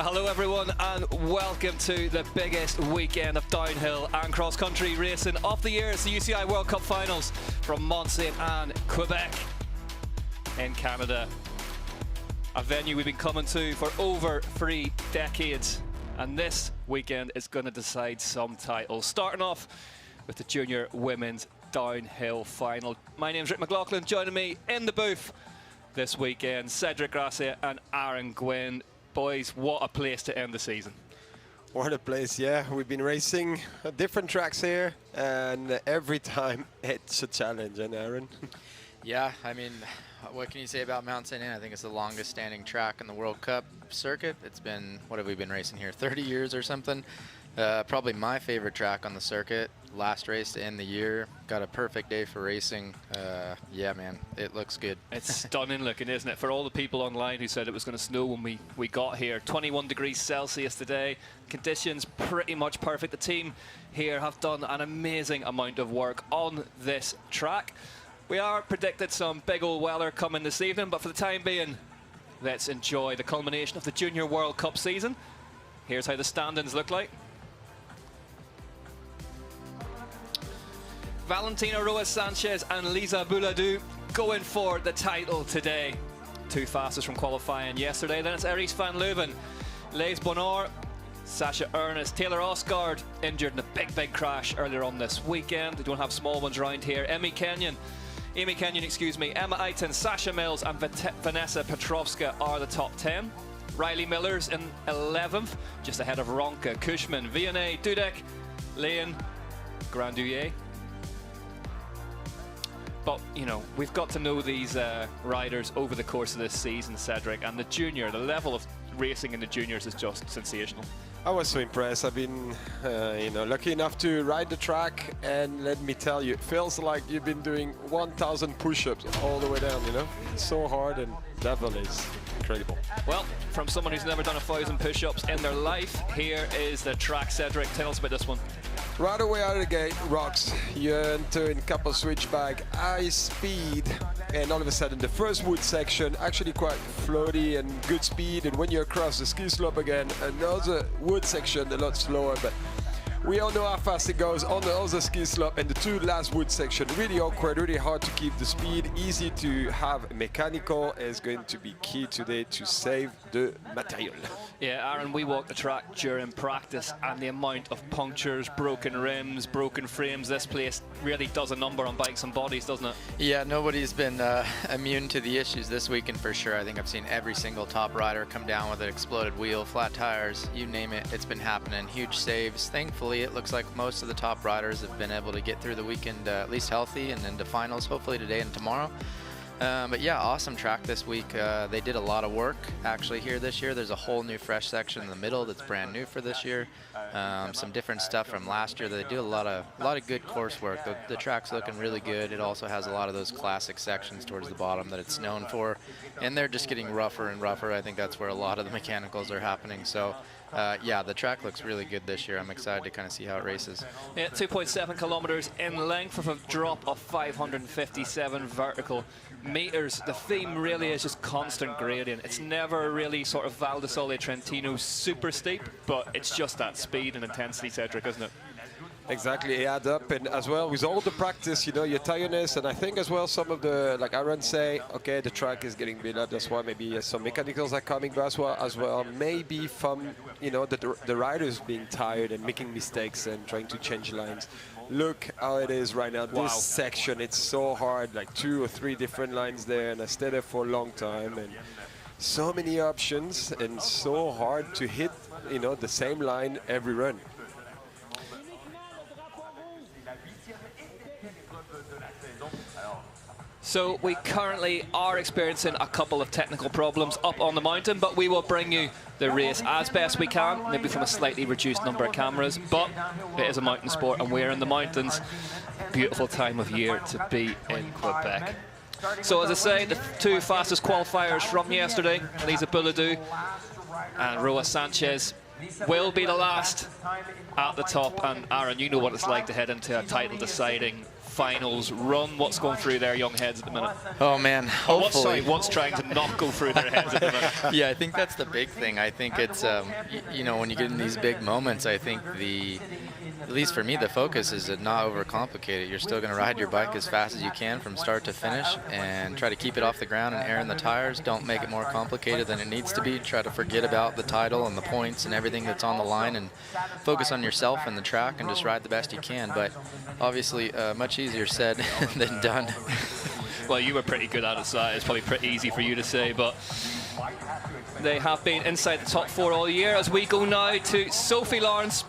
Hello everyone and welcome to the biggest weekend of downhill and cross-country racing of the year. It's the UCI World Cup Finals from Mont-Sainte-Anne, Quebec in Canada. A venue we've been coming to for over 3 decades, and this weekend is going to decide some titles. Starting off with the junior women's downhill final. My name's Rick McLaughlin. Joining me in the booth this weekend, Cedric Gracia and Aaron Gwynn. Boys, what a place to end the season. What a place, yeah. We've been racing different tracks here, and every time it's a challenge, and Aaron? Yeah, I mean, what can you say about Mont-Sainte-Anne? I think it's the longest standing track in the World Cup circuit. It's been, what have we been racing here, 30 years or something? Probably my favorite track on the circuit. Last race to end the year. Got a perfect day for racing. Yeah, man, it looks good. It's stunning looking, isn't it? For all the people online who said it was going to snow when we got here. 21 degrees Celsius today. Conditions pretty much perfect. The team here have done an amazing amount of work on this track. We are predicted some big old weather coming this evening, but for the time being, let's enjoy the culmination of the Junior World Cup season. Here's how the standings look like. Valentina Roa Sanchez and Lisa Bouladou going for the title today. 2 fastest from qualifying yesterday. Then it's Eris van Leuven, Lees Bonheur, Sasha Ernest, Taylor Osgaard injured in a big crash earlier on this weekend. They don't have small ones around here. Amy Kenyon, Emma Eiton, Sasha Mills and Vanessa Petrovska are the top 10. Riley Miller's in 11th, just ahead of Ronka, Cushman, Vianney, Dudek, Leon, Grandouillet. But, you know, we've got to know these riders over the course of this season, Cedric, and the level of racing in the juniors is just sensational. I was so impressed. I've been, lucky enough to ride the track, and let me tell you, it feels like you've been doing 1,000 push-ups all the way down, you know? It's so hard, and level is incredible. Well, from someone who's never done 1,000 push-ups in their life, here is the track. Cedric, tell us about this one. Right away out of the gate, rocks. You enter in couple switchback, high speed, and all of a sudden the first wood section actually quite floaty and good speed, and when you cross the ski slope again, another wood section a lot slower, but we all know how fast it goes on the other ski slope, and the 2 last wood section, really awkward, really hard to keep the speed, easy to have mechanical, is going to be key today to save the material. Yeah, Aaron, we walked the track during practice, and the amount of punctures, broken rims, broken frames, this place really does a number on bikes and bodies, doesn't it? Yeah, nobody's been immune to the issues this weekend for sure. I think I've seen every single top rider come down with an exploded wheel, flat tires, you name it, it's been happening. Huge saves. Thankfully, it looks like most of the top riders have been able to get through the weekend at least healthy and into finals, hopefully today and tomorrow. But yeah, awesome track this week. They did a lot of work actually here this year. There's a whole new fresh section in the middle that's brand new for this year. Some different stuff from last year. They do a lot of good coursework. The track's looking really good. It also has a lot of those classic sections towards the bottom that it's known for, and they're just getting rougher and rougher. I think that's where a lot of the mechanicals are happening. So yeah, the track looks really good this year. I'm excited to kind of see how it races. Yeah, 2.7 kilometers in length with a drop of 557 vertical meters. The theme really is just constant gradient. It's never really sort of Val di Sole Trentino super steep, but it's just that speed and intensity, Cedric, isn't it? Exactly, it adds up, and as well with all the practice, you know, your tiredness, and I think as well some of the, like Aaron say, okay, the track is getting built up, that's why maybe some mechanicals are coming, but as well maybe from, you know, the riders being tired and making mistakes and trying to change lines. Look how it is right now. This section, it's so hard, like 2 or 3 different lines there, and I stayed there for a long time, and so many options, and so hard to hit, you know, the same line every run. So we currently are experiencing a couple of technical problems up on the mountain, but we will bring you the race as best we can, maybe from a slightly reduced number of cameras, but it is a mountain sport and we're in the mountains. Beautiful time of year to be in Quebec. So as I say, the 2 fastest qualifiers from yesterday, Lisa Bouladou and Roa Sanchez, will be the last at the top. And Aaron, you know what it's like to head into a title deciding finals run. What's going through their young heads at the minute? Oh man, hopefully. What's trying to not go through their heads at the minute? Yeah, I think that's the big thing. I think it's, you know, when you get in these big moments, I think at least for me, the focus is to not overcomplicate it. You're still going to ride your bike as fast as you can from start to finish and try to keep it off the ground and air in the tires. Don't make it more complicated than it needs to be. Try to forget about the title and the points and everything that's on the line and focus on yourself and the track and just ride the best you can. But obviously, much easier said than done. Well, you were pretty good at it, so it's probably pretty easy for you to say, but they have been inside the top 4 all year. As we go now to Sophie Lawrence,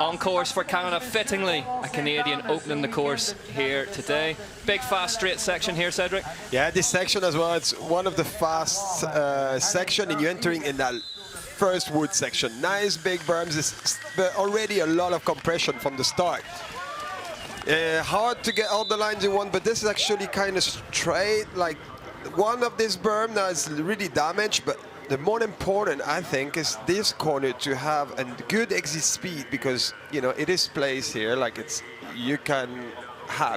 on course for Canada, fittingly a Canadian opening the course here today. Big fast straight section here, Cedric. Yeah, this section as well, it's one of the fast section, and you're entering in that first wood section. Nice big berms, but already a lot of compression from the start. Hard to get all the lines in one, but this is actually kind of straight. Like one of this berm now is really damaged, but the more important, I think, is this corner to have a good exit speed, because you know it is placed here. Like you can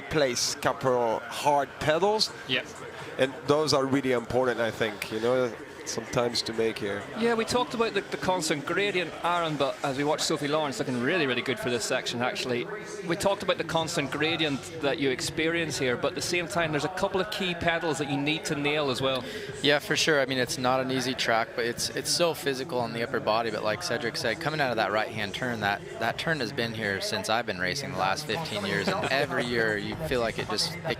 place couple hard pedals. Yep. And those are really important, I think. You know, sometimes to make here. Yeah, we talked about the constant gradient, Aaron, but as we watch Sophie Lawrence looking really, really good for this section, actually. We talked about the constant gradient that you experience here, but at the same time, there's a couple of key pedals that you need to nail as well. Yeah, for sure. I mean, it's not an easy track, but it's so physical on the upper body. But like Cedric said, coming out of that right-hand turn, that turn has been here since I've been racing the last 15 years. And every year you feel like it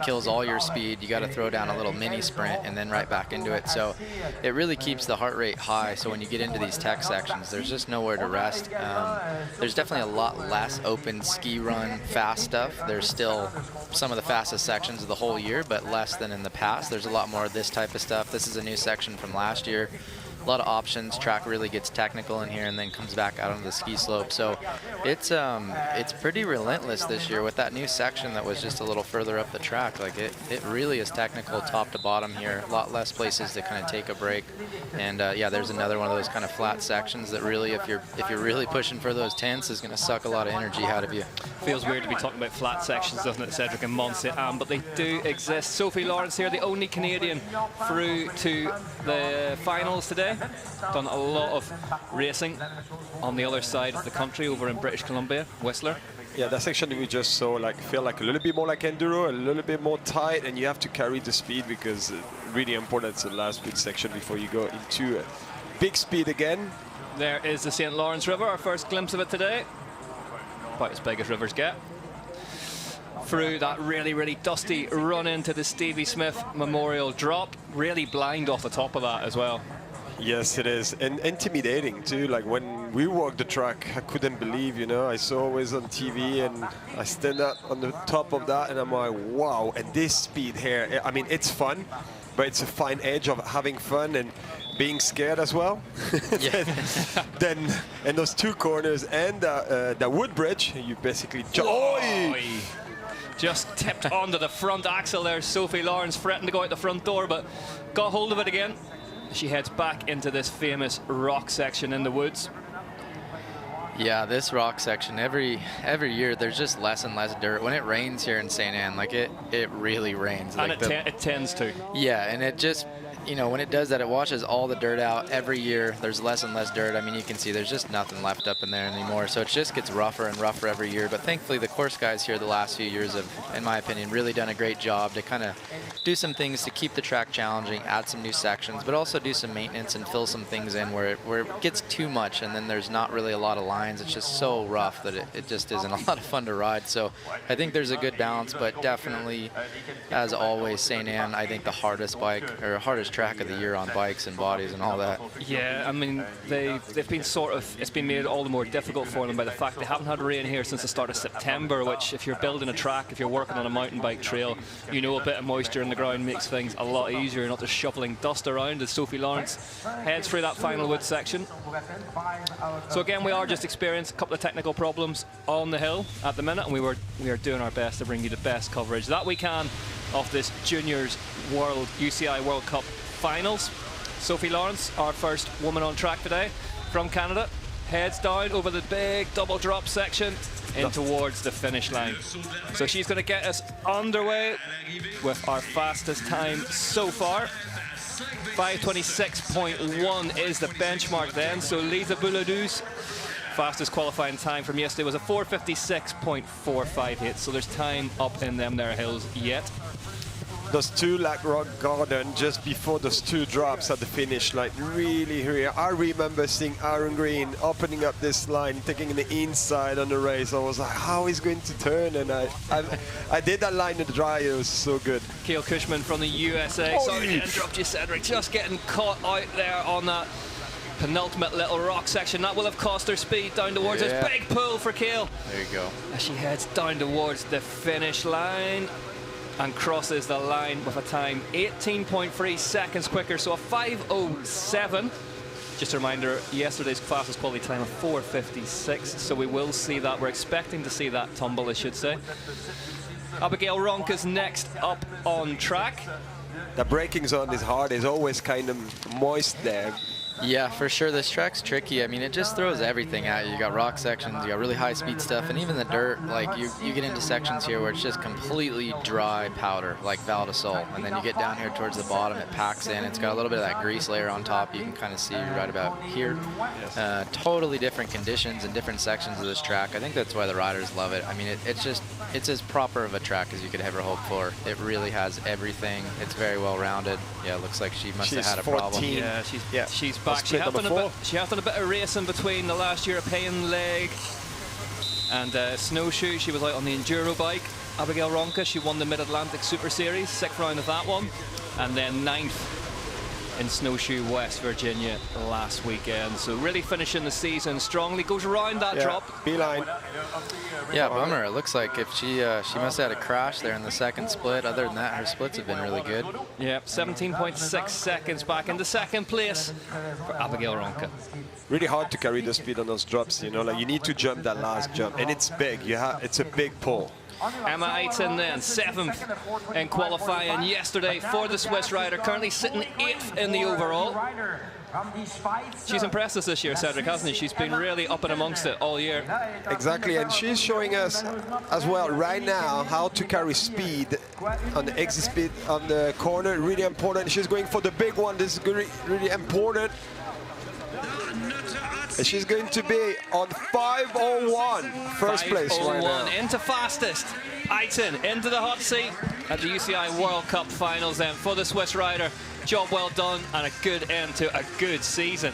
kills all your speed. You got to throw down a little mini sprint and then right back into it. So it really keeps the heart rate high. So when you get into these tech sections, there's just nowhere to rest. There's definitely a lot less open ski run fast stuff. There's still some of the fastest sections of the whole year, but less than in the past. There's a lot more of this type of stuff. This is a new section from last year. A lot of options. Track really gets technical in here and then comes back out onto the ski slope. So it's pretty relentless this year with that new section that was just a little further up the track. Like it really is technical top to bottom here. A lot less places to kind of take a break. And yeah, there's another one of those kind of flat sections that really, if you're really pushing for those tenths, is going to suck a lot of energy out of you. Feels weird to be talking about flat sections, doesn't it, Cedric, and Mont-Sainte-Anne, but they do exist. Sophie Lawrence here, the only Canadian through to the finals today. Done a lot of racing on the other side of the country over in British Columbia, Whistler. Yeah, that section we just saw feel like a little bit more like enduro, a little bit more tight, and you have to carry the speed because really important. It's the last big section before you go into big speed again. There is the St. Lawrence River, our first glimpse of it today. About as big as rivers get. Through that really, really dusty run into the Stevie Smith Memorial drop. Really blind off the top of that as well. Yes, it is, and intimidating too. Like when we walked the track, I couldn't believe, you know, I saw always on TV and I stand up on the top of that and I'm like, wow. And this speed here, I mean, it's fun, but it's a fine edge of having fun and being scared as well. Yeah. then and those two corners and the wood bridge, you basically just tipped onto the front axle there. Sophie Lawrence threatened to go out the front door, but got hold of it again. She heads back into this famous rock section in the woods. Yeah, this rock section, every year there's just less and less dirt. When it rains here in St. Anne, like it really rains. And like it tends to. Yeah, and it just, you know, when it does that, it washes all the dirt out. Every year there's less and less dirt. I mean, you can see there's just nothing left up in there anymore. So it just gets rougher and rougher every year. But thankfully the course guys here the last few years have, in my opinion, really done a great job to kind of do some things to keep the track challenging, add some new sections, but also do some maintenance and fill some things in where it gets too much and then there's not really a lot of lines. It's just so rough that it just isn't a lot of fun to ride. So I think there's a good balance, but definitely, as always, St. Anne, I think the hardest bike or hardest track of the year on bikes and bodies and all that. Yeah, I mean, they've been it's been made all the more difficult for them by the fact they haven't had rain here since the start of September, which if you're building a track, if you're working on a mountain bike trail, you know a bit of moisture in the ground makes things a lot easier. You're not just shoveling dust around as Sophie Lawrence heads through that final wood section. So again, we are just experiencing a couple of technical problems on the hill at the minute, and we are doing our best to bring you the best coverage that we can of this Juniors World UCI World Cup finals. Sophie Lawrence, our first woman on track today from Canada. heads down over the big double drop section in towards the finish line. So she's going to get us underway with our fastest time so far. 5:26.1 is the benchmark then. So Lisa Bouladou's fastest qualifying time from yesterday was a 4:56.458. So there's time up in them there hills yet. Those two like rock garden just before those two drops at the finish line, really, I remember seeing Aaron Green opening up this line, taking the inside on the race. I was like, how is going to turn? And I did that line in the dry. It was so good. Kale Cushman from the USA. Sorry to interrupt you, Cedric. Just getting caught out there on that penultimate little rock section. That will have cost her speed down towards this big pull for Kale. There you go. As she heads down towards the finish line and crosses the line with a time 18.3 seconds quicker, so a 5:07. Just a reminder, yesterday's fastest quality time of 4:56, so we will see that. We're expecting to see that tumble, I should say. Abigail Ronka's next up on track. The braking zone is hard. It's always kind of moist there. Yeah, for sure. This track's tricky. I mean, it just throws everything at you. You got rock sections, you got really high speed stuff, and even the dirt. Like you get into sections here where it's just completely dry powder, like Val de Sol, and then you get down here towards the bottom, it packs in. It's got a little bit of that grease layer on top. You can kind of see right about here. Totally different conditions and different sections of this track. I think that's why the riders love it. I mean, it's as proper of a track as you could ever hope for. It really has everything. It's very well rounded. Yeah, it looks like she must have had a problem. Yeah, she's back. She has done a bit of racing between the last European leg and snowshoe. She was out on the enduro bike. Abigail Ronka, she won the Mid-Atlantic Super Series, 6th round of that one, and then 9th in Snowshoe, West Virginia last weekend. So really finishing the season strongly. Goes around that drop. Beeline. Yeah, bummer. It looks like if she must have had a crash there in the second split. Other than that, her splits have been really good. Yeah, 17.6 seconds back into second place for Abigail Ronka. Really hard to carry the speed on those drops, you know, like you need to jump that last jump, and it's big. It's a big pull. Emma Aiton then, 7th in qualifying yesterday for the Swiss rider, currently sitting 8th in the overall. She's impressed us this year, Cedric, hasn't she? She's been really up and amongst it all year. Exactly, and she's showing us as well right now how to carry speed on the exit speed on the corner. Really important. She's going for the big one. This is really important. And she's going to be on 5:01, first place right now. Into fastest. Aiton into the hot seat at the UCI World Cup finals then for the Swiss rider. Job well done and a good end to a good season.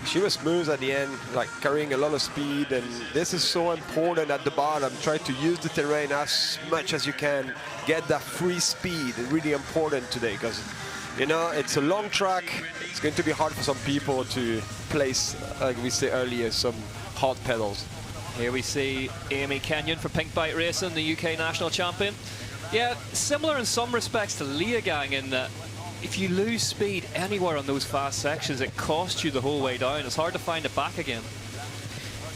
She was smooth at the end, like carrying a lot of speed, and this is so important at the bottom. Try to use the terrain as much as you can. Get that free speed, really important today, because you know, it's a long track. It's going to be hard for some people to place, like we said earlier, some hard pedals. Here we see Amy Kenyon for Pink Bike Racing, the UK national champion. Yeah, similar in some respects to Leah Gang in that if you lose speed anywhere on those fast sections, it costs you the whole way down. It's hard to find it back again.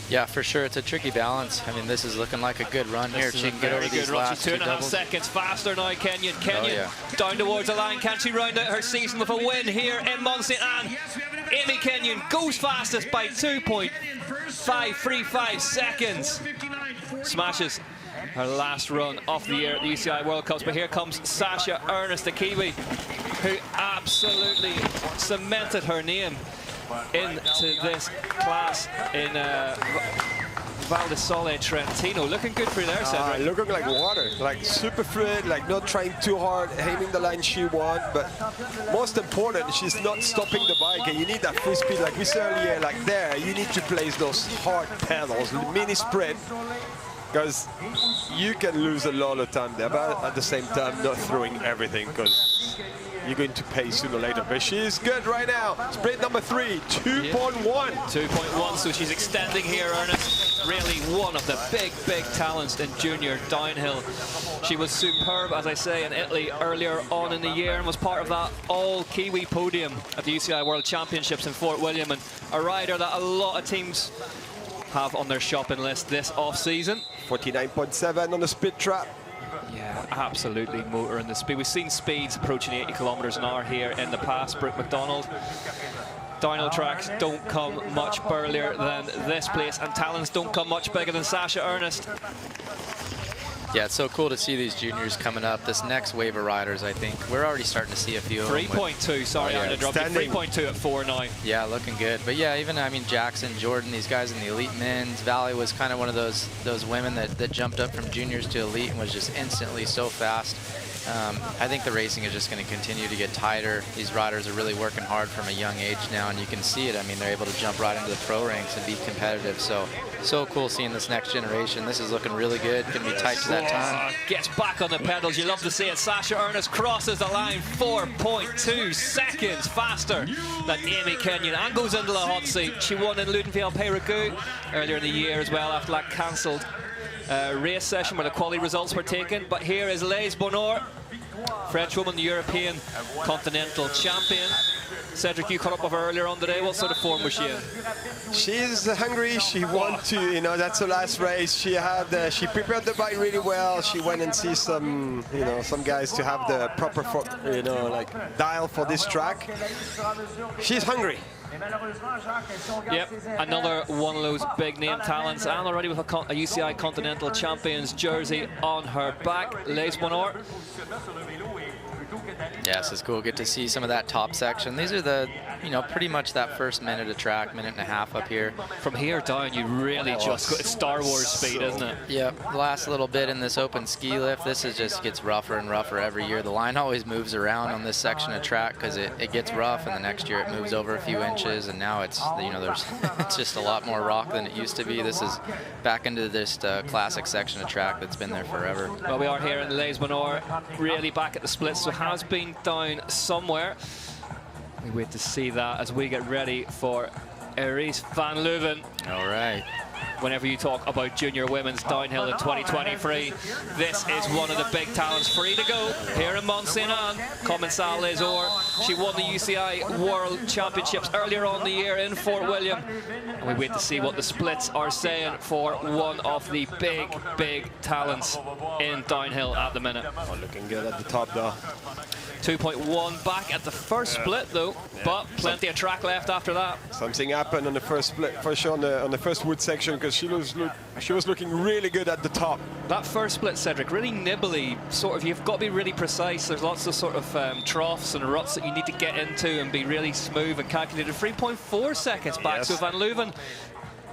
Yeah, for sure. It's a tricky balance. I mean, this is looking like a good run here. She can get over these last She's 2.5 doubles. seconds faster now, Kenyon. Kenyon down towards the line. Can she round out her season with a win here in Mont-Sainte-Anne? Amy Kenyon goes fastest by 2.535 seconds. Smashes her last run of the year at the UCI World Cups. But here comes Sasha Ernest, the Kiwi, who absolutely cemented her name into this class in Val di Sole Trentino. Looking good for you there, Cedric. Looking like water, like super fluid, like not trying too hard, aiming the line she wants, but most important, she's not stopping the bike, and you need that free speed, like we said earlier, like there, you need to place those hard pedals, mini sprint, because you can lose a lot of time there, but at the same time, not throwing everything, because you're going to pay sooner or later. But she's good right now. Sprint number 3, 2.1. 2.1, so she's extending here, Ernest. Really one of the big talents in junior downhill. She was superb, as I say, in Italy earlier on in the year and was part of that all-Kiwi podium at the UCI World Championships in Fort William, and a rider that a lot of teams have on their shopping list this off-season. 49.7 on the speed trap. Yeah, absolutely motoring the speed. We've seen speeds approaching 80 kilometers an hour here in the past. Brooke McDonald Downhill tracks don't come much burlier than this place, and talents don't come much bigger than Sasha Ernest. Yeah, it's so cool to see these juniors coming up. This next wave of riders, I think we're already starting to see a few of them. 3.2, sorry, I interrupted. 3.2 at 4 now. Yeah, looking good. But yeah, even, I mean, Jackson, Jordan, these guys in the elite men's. Valley was kind of one of those women that jumped up from juniors to elite and was just instantly so fast. I think the racing is just going to continue to get tighter. These riders are really working hard from a young age now, and you can see it. I mean, they're able to jump right into the pro ranks and be competitive. So cool seeing this next generation. This is looking really good. Going to be tight to that time. Gets back on the pedals. You love to see it. Sasha Ernest crosses the line 4.2 seconds faster than Amy Kenyon and goes into the hot seat. She won in Ludenville-Peyregout earlier in the year as well after that cancelled race session where the quality results were taken. But here is Lays Bonheur, French woman, the European Continental Champion. Cedric, you caught up with her earlier on today. What sort of form was she in? She's hungry. She wanted to, you know, that's the last race. She had, she prepared the bike really well. She went and see some, you know, some guys to have the proper, you know, like dial for this track. She's hungry. Yep, another one of those big name talents, and already with a UCI Continental Champions jersey on her back. Lays Bonheur. Yes, it's cool. Get to see some of that top section. These are the, you know, pretty much that first minute of track, minute and a half up here. From here down, you really just got Star Wars speed, isn't it? Yep. The last little bit in this open ski lift, this is just gets rougher and rougher every year. The line always moves around on this section of track because it gets rough, and the next year it moves over a few inches, and now it's, you know, there's it's just a lot more rock than it used to be. This is back into this classic section of track that's been there forever. Well, we are here in Lays Bonheur, really back at the splits, so has been down somewhere. We wait to see that as we get ready for Aries van Leuven. All right. Whenever you talk about junior women's downhill in 2023, this is one of the big talents free to go here in Mont-Sainte-Anne. Commensal Lesor. She won the UCI World Championships earlier on the year in Fort William. And we wait to see what the splits are saying for one of the big talents in downhill at the minute. Oh, looking good at the top though. 2.1 back at the first split though, but plenty of track left after that. Something happened on the first split, for sure, on the first wood section, because she was looking really good at the top. That first split, Cedric, really nibbly, sort of, you've got to be really precise. There's lots of sort of troughs and ruts that you need to get into and be really smooth and calculated. 3.4 seconds back, yes. So Van Leuven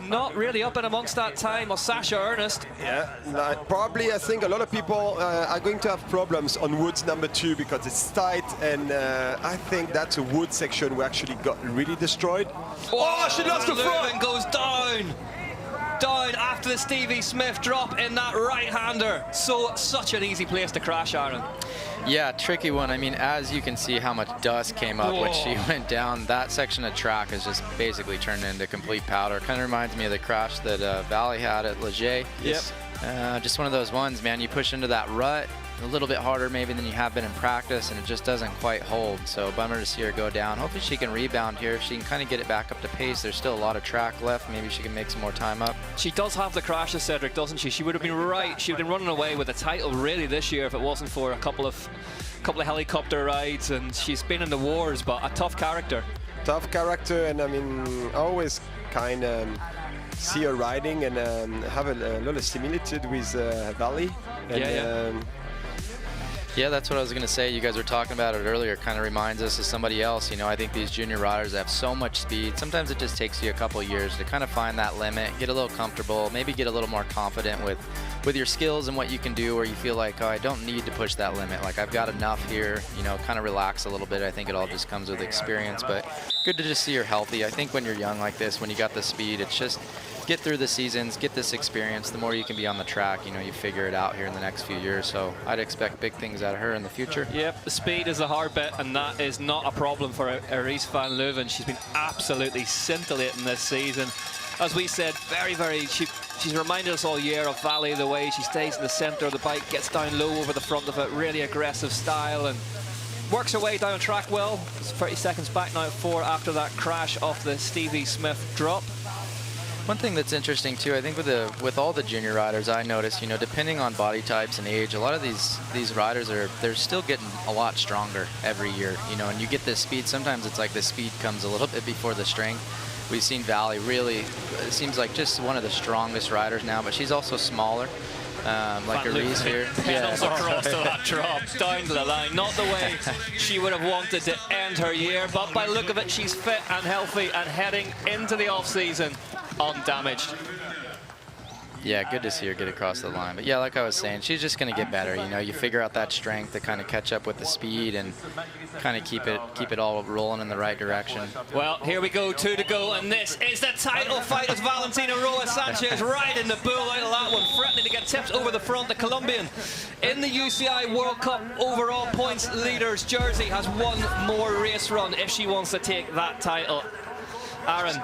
not really up and amongst that time, or Sasha Ernest. Yeah, probably I think a lot of people are going to have problems on woods number 2 because it's tight, and I think that's a wood section we actually got really destroyed. Oh, she lost the front! Goes down after the Stevie Smith drop in that right-hander. So such an easy place to crash, Aaron. Yeah, tricky one. I mean, as you can see how much dust came up when she went down, that section of track is just basically turned into complete powder. Kind of reminds me of the crash that Valley had at Leger. Yep. Just one of those ones, man. You push into that rut a little bit harder maybe than you have been in practice, and it just doesn't quite hold. So bummer to see her go down. Hopefully she can rebound here. If she can kind of get it back up to pace, there's still a lot of track left. Maybe she can make some more time up. She does have the crashes, Cedric, doesn't she? She would have been right. She would have been running away with the title really this year if it wasn't for a couple of helicopter rides, and she's been in the wars, but a tough character. Tough character, and I mean, I always kind of see her riding and have a lot of similitude with Valley. And, yeah, that's what I was going to say. You guys were talking about it earlier. Kind of reminds us of somebody else. You know, I think these junior riders have so much speed. Sometimes it just takes you a couple years to kind of find that limit, get a little comfortable, maybe get a little more confident with your skills and what you can do, where you feel like, oh, I don't need to push that limit. Like, I've got enough here, you know, kind of relax a little bit. I think it all just comes with experience, but good to just see you're healthy. I think when you're young like this, when you got the speed, it's just get through the seasons, get this experience. The more you can be on the track, you know, you figure it out here in the next few years. So I'd expect big things out of her in the future. Yep, the speed is a hard bit, and that is not a problem for Aries van Leuven. She's been absolutely scintillating this season. As we said, she's reminded us all year of Valley, the way she stays in the center of the bike, gets down low over the front of it, really aggressive style, and works her way down track well. It's 30 seconds back now at 4 after that crash off the Stevie Smith drop. One thing that's interesting too, I think with all the junior riders, I notice, you know, depending on body types and age, a lot of these riders they're still getting a lot stronger every year, you know, and you get this speed. Sometimes it's like the speed comes a little bit before the strength. We've seen Valley really, it seems like just one of the strongest riders now, but she's also smaller. Like Aries here. Pedals across to that drop, down to the line. Not the way she would have wanted to end her year, but by the look of it, she's fit and healthy and heading into the off-season undamaged. Yeah, good to see her get across the line. But yeah, like I was saying, she's just going to get better. You know, you figure out that strength to kind of catch up with the speed and kind of keep it all rolling in the right direction. Well, here we go, 2 to go, and this is the title fight as Valentina Roa Sanchez riding the bull out of that one, threatening to get tipped over the front. The Colombian in the UCI World Cup overall points leaders jersey has one more race run if she wants to take that title. Aaron,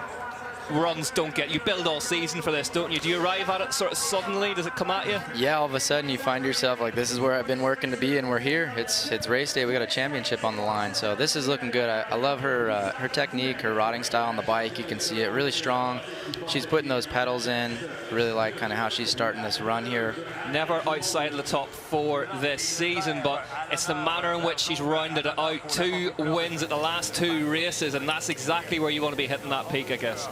runs don't get you build all season for this, don't you? Do you arrive at it sort of suddenly? Does it come at you? Yeah, all of a sudden you find yourself like, this is where I've been working to be, and we're here. It's race day. We got a championship on the line, so this is looking good. I love her her technique, her riding style on the bike. You can see it really strong. She's putting those pedals in. Really like kind of how she's starting this run here. Never Outside of the top 4 this season, but it's the manner in which she's rounded it out. 2 wins at the last 2 races, and that's exactly where you want to be hitting that peak, I guess.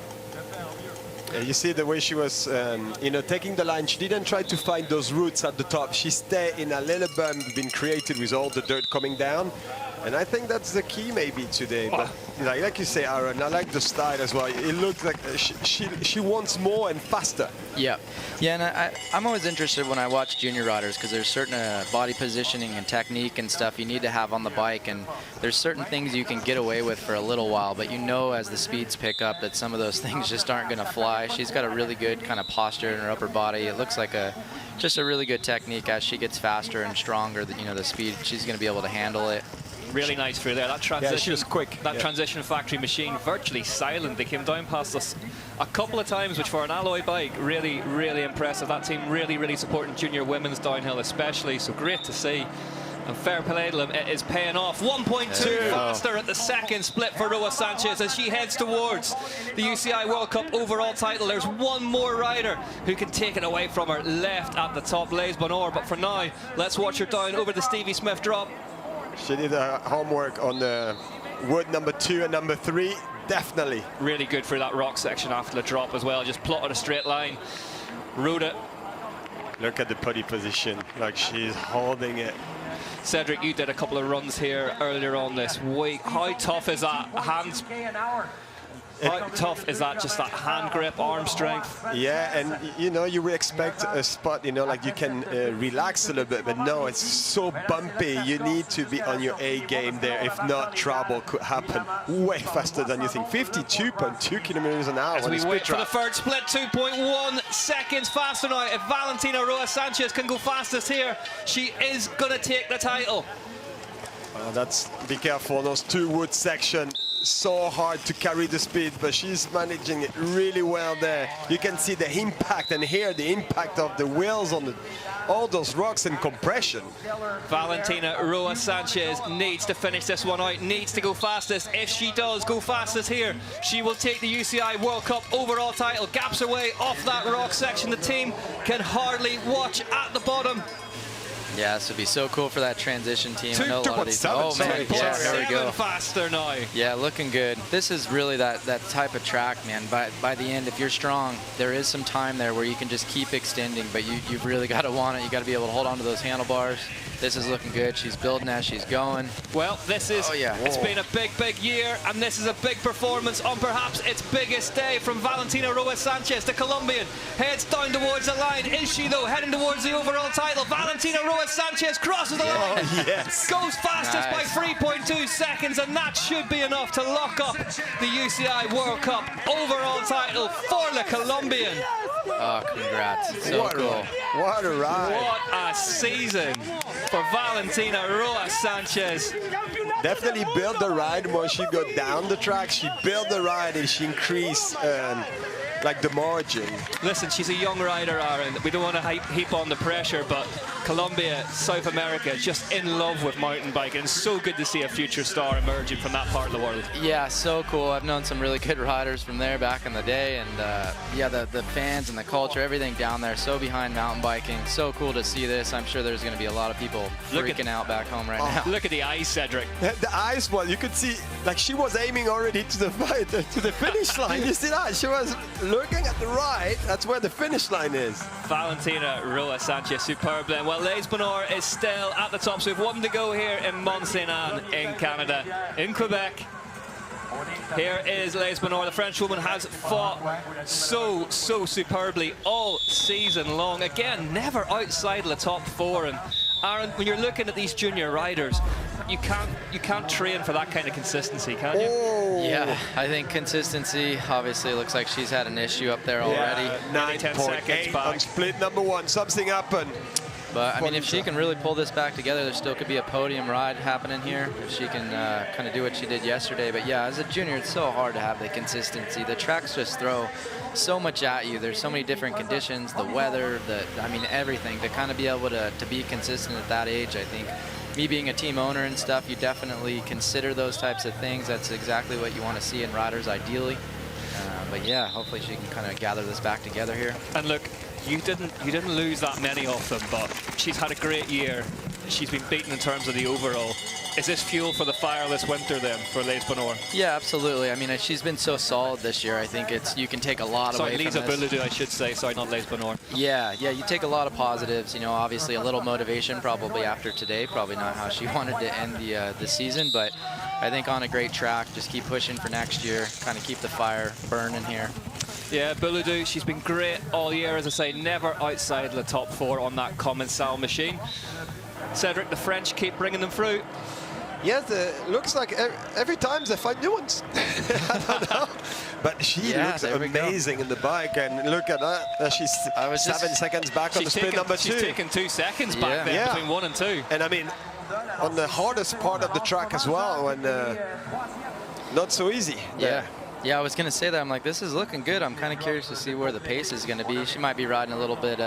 You see the way she was, you know, taking the line. She didn't try to find those roots at the top. She stayed in a little bump been created with all the dirt coming down. And I think that's the key maybe today. But like you say, Aaron, I like the style as well. It looks like she wants more and faster. Yeah, and I'm always interested when I watch junior riders, because there's certain body positioning and technique and stuff you need to have on the bike, and there's certain things you can get away with for a little while, but you know as the speeds pick up that some of those things just aren't going to fly. She's got a really good kind of posture in her upper body. It looks like just a really good technique. As she gets faster and stronger, you know, the speed, she's going to be able to handle it. Really nice through there. That transition, yeah, she was quick. That transition factory machine, virtually silent. They came down past us a couple of times, which for an alloy bike, really, really impressive. That team really, really supporting junior women's downhill especially, so great to see. And fair play to them, it is paying off. 1.2 faster at the second split for Roa Sanchez as she heads towards the UCI World Cup overall title. There's one more rider who can take it away from her left at the top, Les Bonheur. But for now, let's watch her down over the Stevie Smith drop. She did her homework on the wood number 2 and number 3, definitely. Really good for that rock section after the drop as well. Just plotted a straight line, rode it. Look at the putty position, like she's holding it. Cedric, you did a couple of runs here earlier on this week. How tough is that hands? How tough is that, just that hand grip, arm strength? Yeah, and you know, you would expect a spot, you know, like you can relax a little bit, but no, it's so bumpy. You need to be on your A game there. If not, trouble could happen way faster than you think. 52.2 kilometers an hour. As we wait for the third split, 2.1 seconds faster now. If Valentina Roa Sanchez can go fastest here, she is going to take the title. That's, be careful, those 2 wood sections. So hard to carry the speed, but she's managing it really well there. You can see the impact and hear the impact of the wheels on all those rocks and compression. Valentina Roa Sanchez needs to finish this one out, needs to go fastest. If she does go fastest here, she will take the UCI World Cup overall title. Gaps away off that rock section. The team can hardly watch at the bottom. Yeah, this would be so cool for that transition team. I know a lot of these. Oh man, yeah, there we go. Faster now. Yeah, looking good. This is really that type of track, man. By the end, if you're strong, there is some time there where you can just keep extending, but you've really got to want it. You got to be able to hold on to those handlebars. This is looking good. She's building as she's going. Well, this is, it's been a big, big year, and this is a big performance on perhaps its biggest day from Valentina Roa Sanchez. The Colombian heads down towards the line. Is she, though, heading towards the overall title? Valentina Roa Sanchez crosses the line. Yes. Goes fastest by 3.2 seconds, and that should be enough to lock up the UCI World Cup overall title for the Colombian. Oh, congrats. So cool. What a ride. What a season for Valentina Roa Sanchez. Definitely built the ride once she got down the track. She built the ride and she increased like the margin. Listen, she's a young rider, Aaron. We don't want to heap on the pressure, but Colombia, South America, just in love with mountain biking. It's so good to see a future star emerging from that part of the world. Yeah, so cool. I've known some really good riders from there back in the day, and yeah, the fans and the culture, everything down there, so behind mountain biking. So cool to see this. I'm sure there's going to be a lot of people freaking out back home right now. Look at the eyes, Cedric. The eyes one, you could see, like she was aiming already to the finish line. You see that? She was looking at the right. That's where the finish line is. Valentina Roa Sanchez, superb then. Well, Les Bonheur is still at the top, so we have one to go here in Mont-Sainte-Anne in Canada. In Quebec, here is Les Bonheur. The French woman has fought so superbly all season long. Again, never outside the top 4. And Aaron, when you're looking at these junior riders, you can't train for that kind of consistency, can you? Oh. Yeah, I think consistency, obviously looks like she's had an issue up there already. 9.8 on split number 1. Something happened. But I mean, if she can really pull this back together, there still could be a podium ride happening here if she can kind of do what she did yesterday. But yeah, as a junior, it's so hard to have the consistency. The tracks just throw so much at you. There's so many different conditions, the weather, I mean, everything. To kind of be able to be consistent at that age, I think, me being a team owner and stuff, you definitely consider those types of things. That's exactly what you want to see in riders, ideally. But yeah, hopefully she can kind of gather this back together here. And look, you didn't lose that many of them, but she's had a great year. She's been beaten in terms of the overall. Is this fuel for the fire this winter then for Les Bonheur? Yeah, absolutely. I mean, she's been so solid this year. I think you can take a lot away Lisa from this. Bouladou, I should say. Sorry, not Les Bonheur. Yeah, you take a lot of positives. You know, obviously a little motivation probably after today. Probably not how she wanted to end the season, but I think on a great track, just keep pushing for next year, kind of keep the fire burning here. Yeah, Bouladou, she's been great all year, as I say, never outside the top 4 on that Commencal machine. Cedric, the French keep bringing them through. Yes, looks like every time they find new ones. I don't know. But she looks amazing in the bike, and look at that. She's 7 seconds back on the split number 2. She's taken 2 seconds back there between 1 and 2. And I mean, on the hardest part of the track as well, and not so easy. Yeah, I was going to say that. I'm like, this is looking good. I'm kind of curious to see where the pace is going to be. She might be riding a little bit,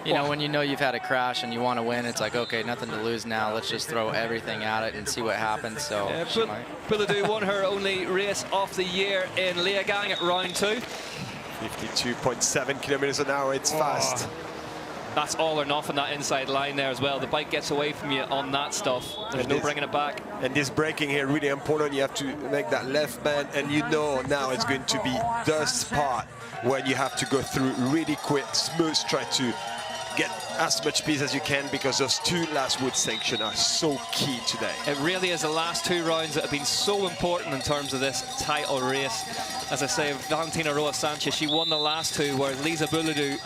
you know, when you know you've had a crash and you want to win, it's like, okay, nothing to lose now. Let's just throw everything at it and see what happens. So Bouladou won her only race of the year in Leogang at round 2. 52.7 kilometers an hour. It's fast. That's all or nothing, that inside line there as well. The bike gets away from you on that stuff. There's no bringing it back. And this braking here, really important. You have to make that left bend, and you know now it's going to be the spot when you have to go through really quick, smooth, try to get as much speed as you can, because those 2 last wood sections are so key today. It really is the last 2 rounds that have been so important in terms of this title race. As I say, Valentina Roa Sanchez, she won the last 2, where Lisa Bouladou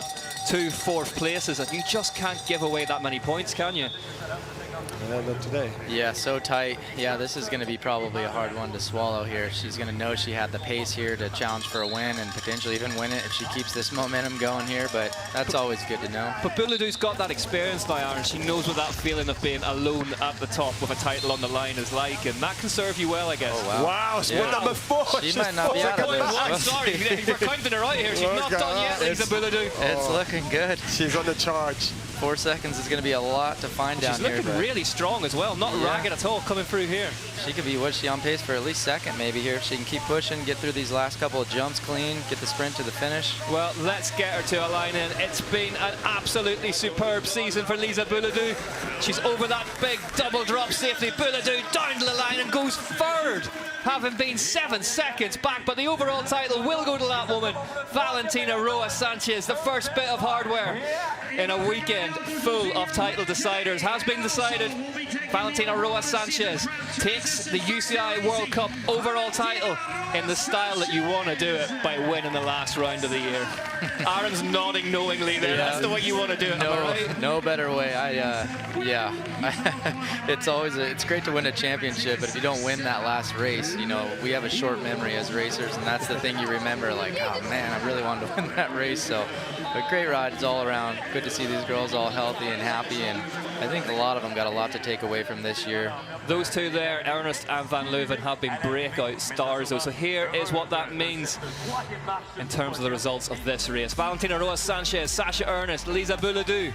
2 4th places, and you just can't give away that many points, can you? Not today. Yeah, so tight. Yeah, this is going to be probably a hard one to swallow here. She's going to know she had the pace here to challenge for a win and potentially even win it if she keeps this momentum going here, but that's always good to know. But Bouladou's got that experience now, Aaron. She knows what that feeling of being alone at the top with a title on the line is like, and that can serve you well, I guess. Oh, wow, split number 4. She might not be out of this. Sorry, we're counting her out here. She's not done yet, Lisa Bouladou. It's looking good. She's on the charge. 4 seconds is going to be a lot to find down here. She's looking really strong as well, not ragged at all coming through here. She could be, what's she on pace for, at least 2nd maybe here if she can keep pushing, get through these last couple of jumps clean, get the sprint to the finish. Well, let's get her to a line in. It's been an absolutely superb season for Lisa Bouladou. She's over that big double drop safely. Bouladou down to the line and goes 3rd, having been 7 seconds back, but the overall title will go to that woman, Valentina Roa Sanchez. The first bit of hardware in a weekend full of title deciders has been decided. Valentina Roa Sanchez takes the UCI World Cup overall title in the style that you want to do it, by winning the last round of the year. Aaron's nodding knowingly there. That's the way you want to do it. No better way. It's great to win a championship, but if you don't win that last race, you know, we have a short memory as racers, and that's the thing you remember, like, oh man, I really wanted to win that race. So But great rides all around. Good to see these girls all healthy and happy, and I think a lot of them got a lot to take away from this year. Those two there, Ernest and Van Leuven, have been breakout stars though. So here is what that means in terms of the results of this race. Valentina Roa Sanchez, Sasha Ernest, Lisa Bouladou,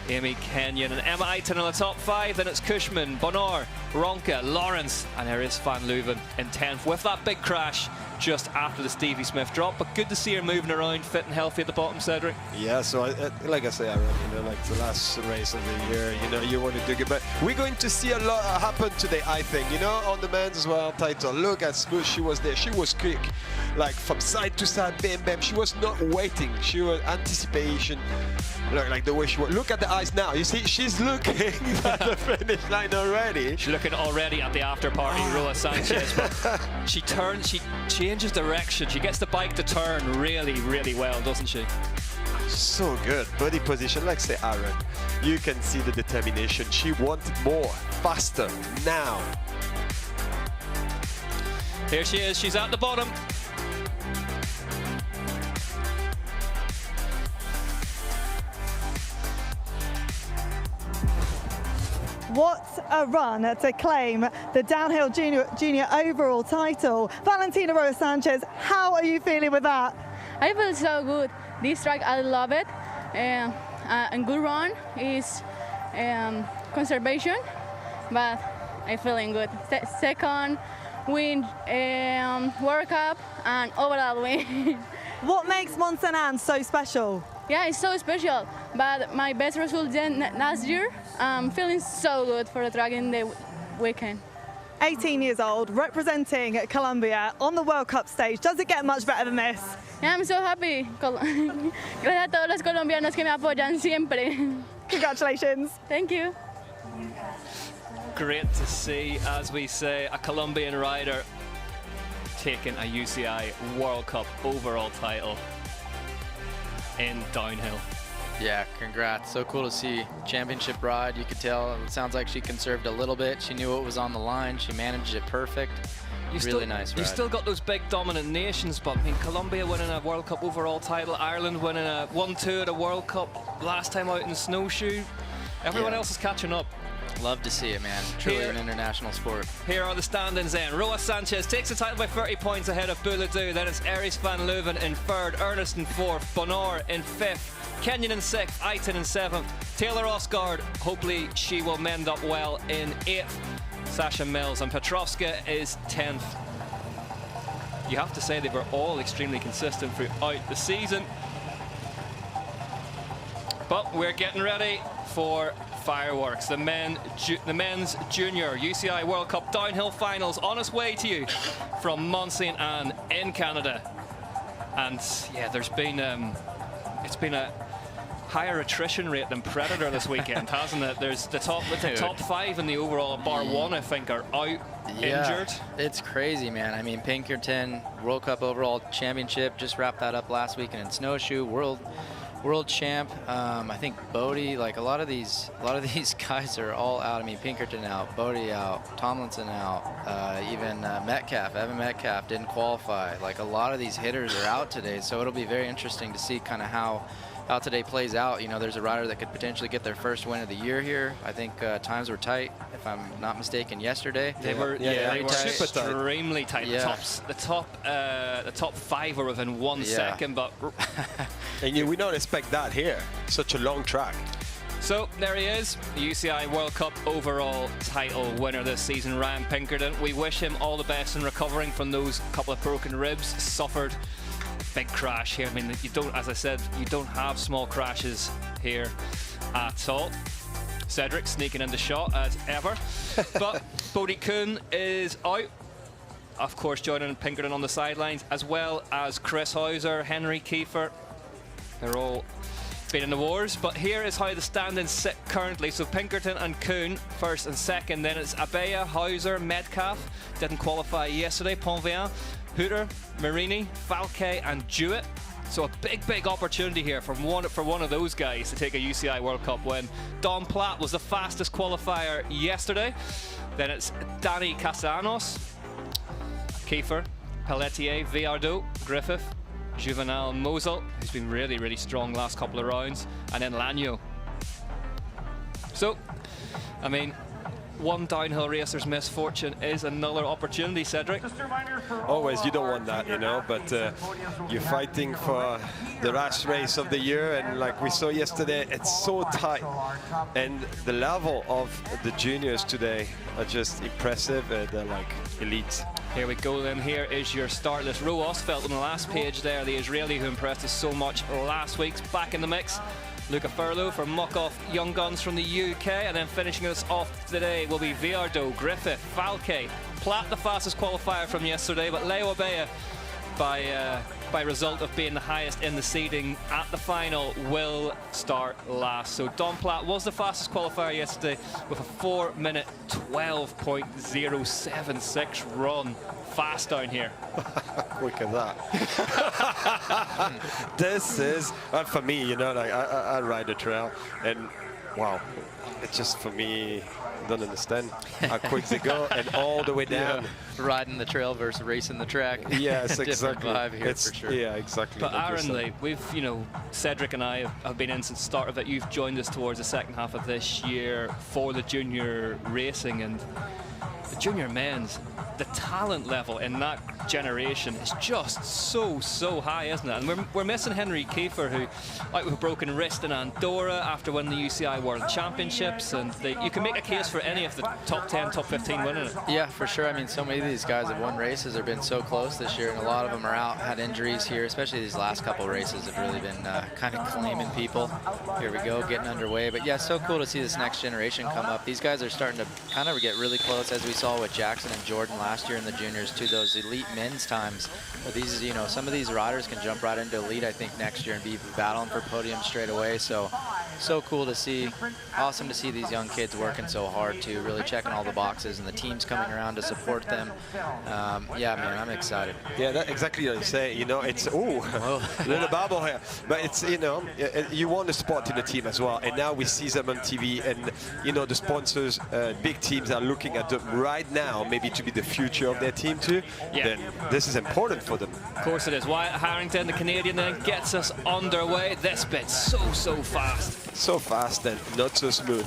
Amy Kenyon and Emma Eiton in the top 5. Then it's Cushman, Bonnar, Ronka, Lawrence and Iris Van Leuven in 10th with that big crash just after the Stevie Smith drop. But good to see her moving around, fit and healthy at the bottom, Cedric. Yeah, so like I say, Aaron, like the last race of the year, you want to do good. But we're going to see a lot happen today, I think. On the men's as well title. Look at Smooth, she was there. She was quick, like from side to side, bam, bam. She was not waiting. She was anticipation. Look, like the way she was. Look at the eyes now. You see, she's looking at the finish line already. She's looking already at the after party, Roa Sanchez. But she turns, she changes direction. She gets the bike to turn really, really well, doesn't she? So good. Body position, like say Aaron. You can see the determination. She wanted more, faster, now. Here she is. She's at the bottom. What a run to claim the downhill junior overall title. Valentina Roa Sanchez, how are you feeling with that? I feel so good. This track, I love it. And good run is conservation, but I'm feeling good. Second win, World Cup, and overall win. What makes Mont-Sainte-Anne so special? Yeah, it's so special, but my best result last year, I'm feeling so good for the track in the weekend. 18 years old, representing Colombia on the World Cup stage. Does it get much better than this? Yeah, I'm so happy. Gracias a todos los colombianos que me apoyan siempre. Congratulations. Thank you. Great to see, as we say, a Colombian rider taking a UCI World Cup overall title in downhill. Yeah, congrats. So cool to see. Championship ride, you could tell. It sounds like she conserved a little bit. She knew what was on the line. She managed it perfect. Really nice ride. You still got those big dominant nations, but I mean, Colombia winning a World Cup overall title, Ireland winning a 1-2 at a World Cup last time out in snowshoe. Everyone else is catching up. Love to see it, man. Truly an international sport. Here are the standings then. Roa Sanchez takes the title by 30 points ahead of Bouladou. Then it's Iris Van Leuven in 3rd, Ernest in 4th, Bonnar in 5th, Kenyon in 6th, Eiton in 7th, Taylor Osgaard, hopefully she will mend up well, in 8th, Sasha Mills, and Petrovska is 10th. You have to say they were all extremely consistent throughout the season. But we're getting ready for fireworks. The men's junior UCI World Cup downhill finals on its way to you from Mont-Sainte-Anne in Canada. And yeah, there's been it's been a higher attrition rate than Predator this weekend, hasn't it? There's the top 5 in the overall, bar 1 I think are out injured. It's crazy, man. I mean, Pinkerton World Cup overall championship just wrapped that up last weekend in snowshoe. World champ. I think Bodie, like a lot of these guys are all out. I mean, Pinkerton out, Bodie out, Tomlinson out, even Evan Metcalf didn't qualify. Like a lot of these hitters are out today, so it'll be very interesting to see kind of how today plays out. There's a rider that could potentially get their first win of the year here. I think times were tight, if I'm not mistaken, yesterday. They were extremely tight. Yeah. The top 5 were within 1 second, but and we don't expect that here. Such a long track. So there he is, the UCI World Cup overall title winner this season, Ryan Pinkerton. We wish him all the best in recovering from those couple of broken ribs. Suffered big crash here. I mean, you don't, as I said, you don't have small crashes here at all. Cedric sneaking in the shot as ever. But Bodie Kuhn is out. Of course, joining Pinkerton on the sidelines, as well as Chris Hauser, Henry Kiefer. They're all been in the wars. But here is how the standings sit currently. So Pinkerton and Kuhn, 1st and 2nd. Then it's Abaya, Hauser, Metcalf. Didn't qualify yesterday. Ponvian, Hooter, Marini, Falke and Jewett. So a big opportunity here for one of those guys to take a UCI World Cup win. Don Platt was the fastest qualifier yesterday. Then it's Danny Castellanos, Kiefer, Pelletier, Villardo, Griffith, Juvenal Mosel, who's been really, really strong last couple of rounds, and then Lanyo. So, I mean, one downhill racer's misfortune is another opportunity, Cedric. Always, you don't want that, you know, but you're fighting for the last race of the year, and like we saw yesterday, it's so tight, and the level of the juniors today are just impressive. They're like elite. Here we go then. Here is your start list. Ro Osfeldt on the last page there, the Israeli who impressed us so much last week's back in the mix. Luca Furlow from Muck-Off Young Guns from the UK, and then finishing us off today will be Viardot, Griffith, Falke, Platt, the fastest qualifier from yesterday, but Leo Abea, by result of being the highest in the seeding at the final, will start last. So Don Platt was the fastest qualifier yesterday with a 4-minute 12.076 run. Fast down here. Quick as that. This is, for me, you know, like I ride the trail, and wow, it's just for me, I don't understand how quick they go and all the way down. Yeah. Riding the trail versus racing the track. Yes, Different exactly. vibe here for sure. Yeah, exactly. But Aaron Lee, we've, you know, Cedric and I have been in since the start of it. You've joined us towards the second half of this year for the junior racing, and the junior men's, the talent level in that generation is just so high, isn't it? And we're missing Henry Kiefer, who, out with a broken wrist in Andorra after winning the UCI World Championships, and you can make a case for any of the top 10, top 15 winning it. Yeah, for sure. I mean, so many of these guys have won races or been so close this year, and a lot of them are out, had injuries here, especially these last couple races have really been kind of claiming people. Here we go, getting underway. But yeah, so cool to see this next generation come up. These guys are starting to kind of get really close, as we saw with Jackson and Jordan last year in the juniors, to those elite men's times. But these, you know, some of these riders can jump right into elite, I think, next year and be battling for podiums straight away. So cool to see. Awesome to see these young kids working so hard too, really checking all the boxes, and the teams coming around to support them. Yeah, man, I'm excited. Yeah, that's exactly what you say. You know, it's little bubble here, but it's, you know, you want a spot in the team as well. And now we see them on TV, and you know, the sponsors, big teams are looking at them right now, maybe to be the future of their team too. Yeah. Then this is important for them. Of course it is. Wyatt Harrington, the Canadian, then gets us underway. This bit's so fast. So fast and not so smooth.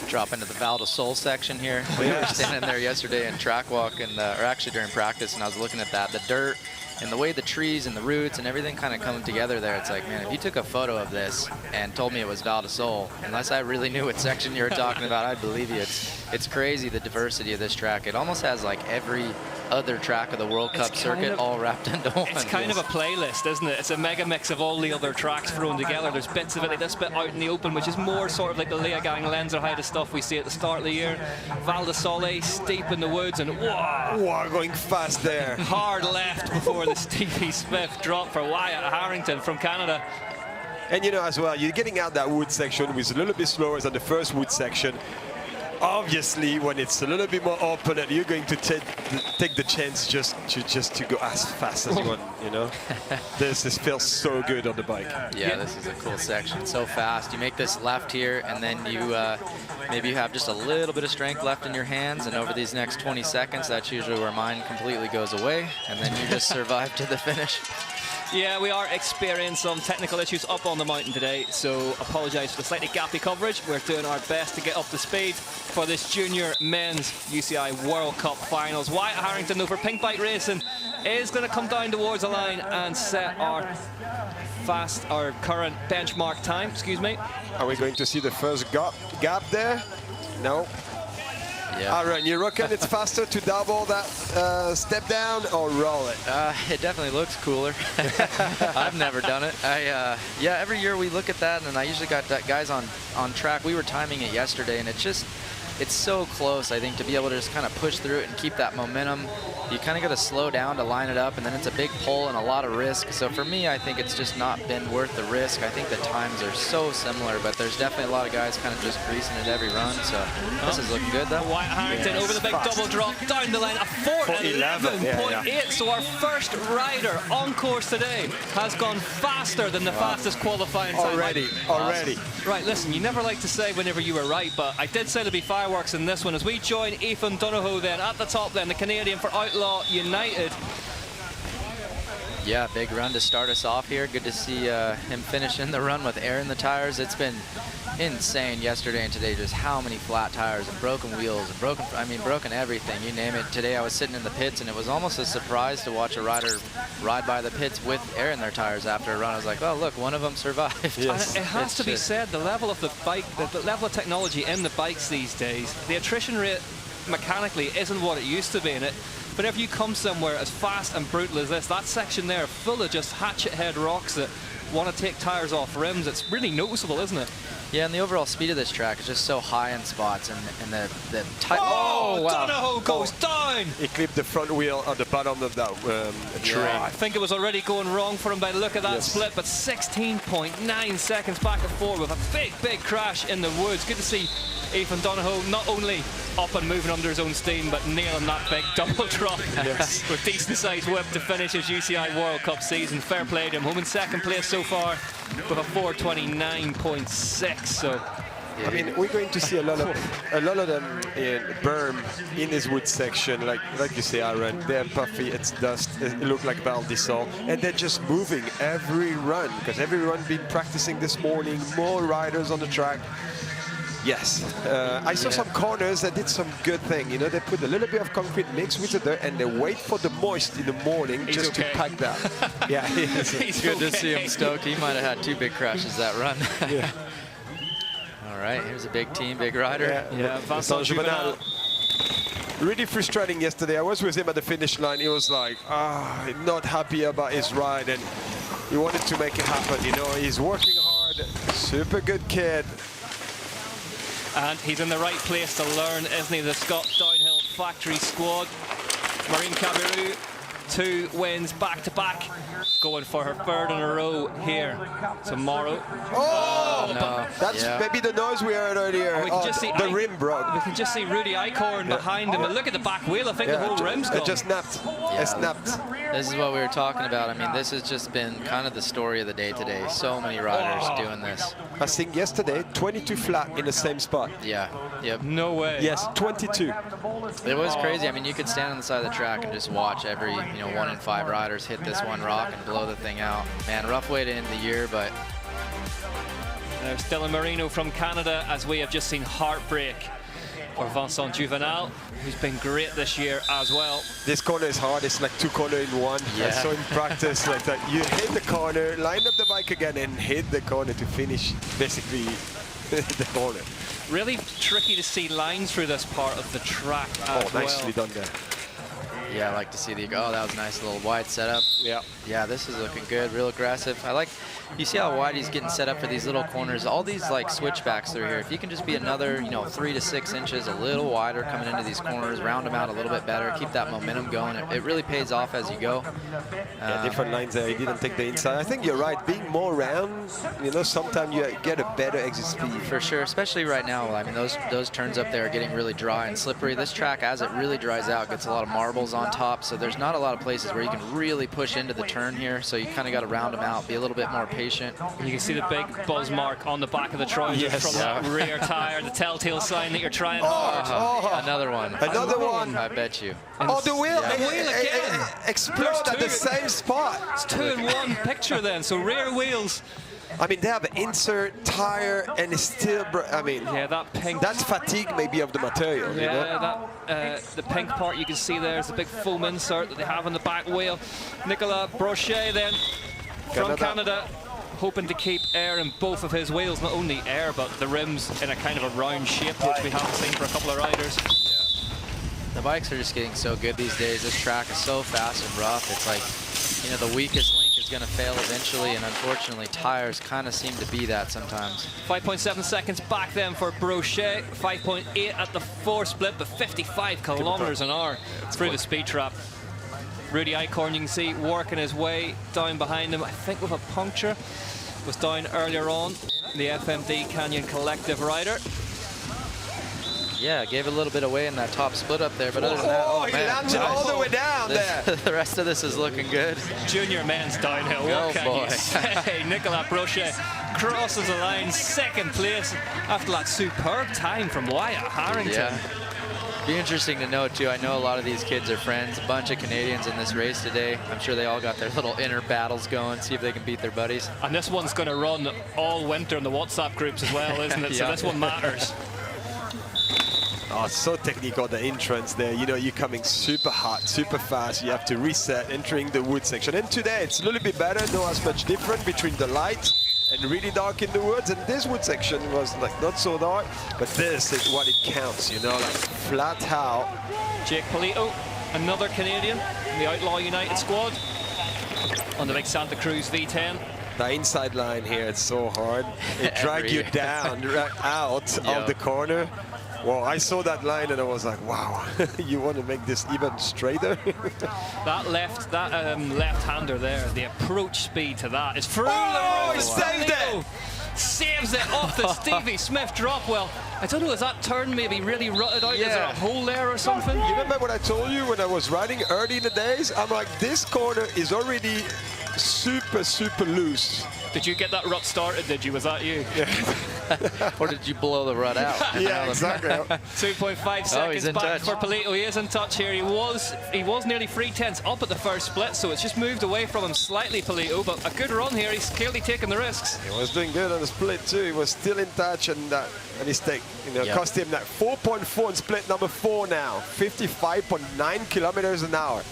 Drop into the Val de Sol section here. We were standing there yesterday in track walk, and or actually during practice, and I was looking at that, the dirt and the way the trees and the roots and everything kind of come together there. It's like, man, if you took a photo of this and told me it was Val de Sol, unless I really knew what section you were talking about, I'd believe you. It's crazy, the diversity of this track. It almost has like every other track of the World Cup circuit all wrapped into one. It's kind of a playlist, isn't it? It's a mega mix of all the other tracks thrown together. There's bits of it like this bit out in the open, which is more sort of like the Leogang Lenzerheide stuff we see at the start of the year. Val de Sole, steep in the woods, and Wow, going fast there. hard left before the Stevie Smith drop for Wyatt Harrington from Canada. And you know, as well, you're getting out that wood section with a little bit slower than the first wood section. Obviously, when it's a little bit more open, and you're going to take the chance just to go as fast as you want, you know. This feels so good on the bike. Yeah, this is a cool section. So fast. You make this left here, and then you maybe you have just a little bit of strength left in your hands, and over these next 20 seconds, that's usually where mine completely goes away, and then you just survive to the finish. Yeah, we are experiencing some technical issues up on the mountain today, so apologise for the slightly gappy coverage. We're doing our best to get up to speed for this junior men's UCI World Cup finals. Wyatt Harrington, though, for Pink Bike Racing, is going to come down towards the line and set our current benchmark time. Excuse me. Are we going to see the first gap there? No. Yeah. Aaron, you reckon it's faster to double that step down or roll it? It definitely looks cooler. I've never done it. Yeah, every year we look at that, and I usually got guys on track. We were timing it yesterday, and it's so close, I think, to be able to just kind of push through it and keep that momentum. You kind of got to slow down to line it up, and then it's a big pull and a lot of risk. So for me, I think it's just not been worth the risk. I think the times are so similar, but there's definitely a lot of guys kind of just greasing it every run. So this is looking good, though. Wyatt Harrington over the big double drop, down the line, a 4:11.8. So our first rider on course today has gone faster than the fastest qualifying time. Already. Right, listen, you never like to say whenever you were right, but I did say there'd be fireworks in this one as we join Ethan Donohoe then at the top then, the Canadian for Outlaw United. Yeah, big run to start us off here. Good to see him finishing the run with air in the tires. It's been insane yesterday and today, just how many flat tires and broken wheels and broken everything, you name it. Today I was sitting in the pits and it was almost a surprise to watch a rider ride by the pits with air in their tires after a run. I was like, oh look, one of them survived. Yes. And it has to be said, the level of the bike, the level of technology in the bikes these days, the attrition rate mechanically isn't what it used to be in it. Whenever you come somewhere as fast and brutal as this, that section there full of just hatchet head rocks that want to take tires off rims, it's really noticeable, isn't it? Yeah, and the overall speed of this track is just so high in spots, and the oh, wow. Donahoe goes down! He clipped the front wheel at the bottom of that train. Yeah, I think it was already going wrong for him by the look of that split, but 16.9 seconds back and forth with a big crash in the woods. Good to see Ethan Donahoe not only up and moving under his own steam, but nailing that big double drop with decent sized whip to finish his UCI World Cup season. Fair play to him. Home in second place so far with a 4:29.6. So I mean, we're going to see a lot of them in berm in his wood section, like you say, Aaron. They're puffy, it's dust, it look like Valdisol, and they're just moving every run because every run been practicing this morning. More riders on the track. Yes, I saw some corners that did some good thing. You know, they put a little bit of concrete mixed with the dirt and they wait for the moist in the morning just to pack that. Yeah, it's good to see him stoked. He might have had 2 big crashes that run. Yeah. All right, here's a big team, big rider. Yeah, Vincent Juvenal. Really frustrating yesterday. I was with him at the finish line. He was like, not happy about his ride and he wanted to make it happen. You know, he's working hard, super good kid. And he's in the right place to learn, isn't he? The Scott Downhill Factory squad. Maureen Cabiru, 2 wins back-to-back, going for her 3rd in a row here tomorrow. Oh, no. That's maybe the noise we heard earlier. We can just see the rim broke. We can just see Rudy Eichhorn behind him. And look at the back wheel. I think the whole rim's gone. It just snapped. It snapped. This is what we were talking about. I mean, this has just been kind of the story of the day today. So many riders doing this. I think yesterday, 22 flat in the same spot. Yeah. Yep. No way. Yes, 22. It was crazy. I mean, you could stand on the side of the track and just watch every, 1 in 5 riders hit this one rock and blow the thing out. Man, rough way to end the year, but... There's Dylan Marino from Canada, as we have just seen heartbreak for Vincent Juvenal, who's been great this year as well. This corner is hard. It's like 2 corners in one. Yeah. I saw in practice like that. You hit the corner, line up the bike again, and hit the corner to finish basically the corner. Really tricky to see lines through this part of the track as nicely done there. Yeah, I like to see the, that was a nice little wide setup. Yeah. Yeah, this is looking good, real aggressive. I like, you see how wide he's getting set up for these little corners. All these like switchbacks through here. If you can just be another, 3 to 6 inches, a little wider coming into these corners, round them out a little bit better, keep that momentum going. It really pays off as you go. Yeah, different lines there. He didn't take the inside. I think you're right. Being more round, sometimes you get a better exit speed. For sure, especially right now. I mean, those turns up there are getting really dry and slippery. This track, as it really dries out, gets a lot of marbles on top, so there's not a lot of places where you can really push into the turn here, so you kind of got to round them out, be a little bit more patient. You can see the big buzz mark on the back of the trousers from that rear tire, the telltale sign that you're trying hard. Another one. Another one. I bet you. Oh, the wheel, The wheel again. Explode at the same spot. It's 2 in 1 picture then, so rear wheels. I mean, they have an insert tire and it's still, Yeah, that pink. that's fatigue maybe of the material. Yeah, that the pink part you can see there is the big foam insert that they have on the back wheel. Nicolas Brochet then from Canada, hoping to keep air in both of his wheels, not only air but the rims in a kind of a round shape, which we haven't seen for a couple of riders. The bikes are just getting so good these days. This track is so fast and rough. It's like, the weakest link is going to fail eventually, and unfortunately, tires kind of seem to be that sometimes. 5.7 seconds back then for Brochet, 5.8 at the 4 split, but 55 kilometers an hour through the speed trap. Rudy Eichhorn, you can see, working his way down behind him, I think with a puncture. Was down earlier on, the FMD Canyon Collective rider. Yeah, gave a little bit away in that top split up there, but other than that, he landed all the way down there. The rest of this is looking good. Junior men's downhill, what can you say? Nicolas Brochet crosses the line, 2nd place after that superb time from Wyatt Harrington. Yeah. Be interesting to know too. I know a lot of these kids are friends. A bunch of Canadians in this race today. I'm sure they all got their little inner battles going, see if they can beat their buddies. And this one's going to run all winter in the WhatsApp groups as well, isn't it? So this one matters. Oh, so technical, the entrance there. You know, you're coming super hot, super fast. You have to reset entering the wood section. And today it's a little bit better, not as much different between the light and really dark in the woods. And this wood section was like not so dark, but this is what it counts, you know, like flat out. Jake Polito, another Canadian in the Outlaw United squad on the big Santa Cruz V10. The inside line here, it's so hard. It drags you down, out of the corner. Well, I saw that line and I was like, wow, you want to make this even straighter? That left-hander there, the approach speed to that is through. Oh, he saved it! Saves it off the Stevie Smith drop. Well, I don't know, is that turn maybe really rutted out? Yeah. Is there a hole there or something? You remember what I told you when I was riding early in the days? I'm like, this corner is already super, super loose. Did you get that rut started, did you? Was that you? Yeah. Or did you blow the rut out? Yeah, exactly. 2.5 seconds back for Polito. He is in touch here. He was nearly 3/10 up at the first split, so it's just moved away from him slightly, Polito. But a good run here. He's clearly taking the risks. He was doing good on the split too. He was still in touch, and his take, cost him that 4.4 in split number 4 now. 55.9 kilometers an hour.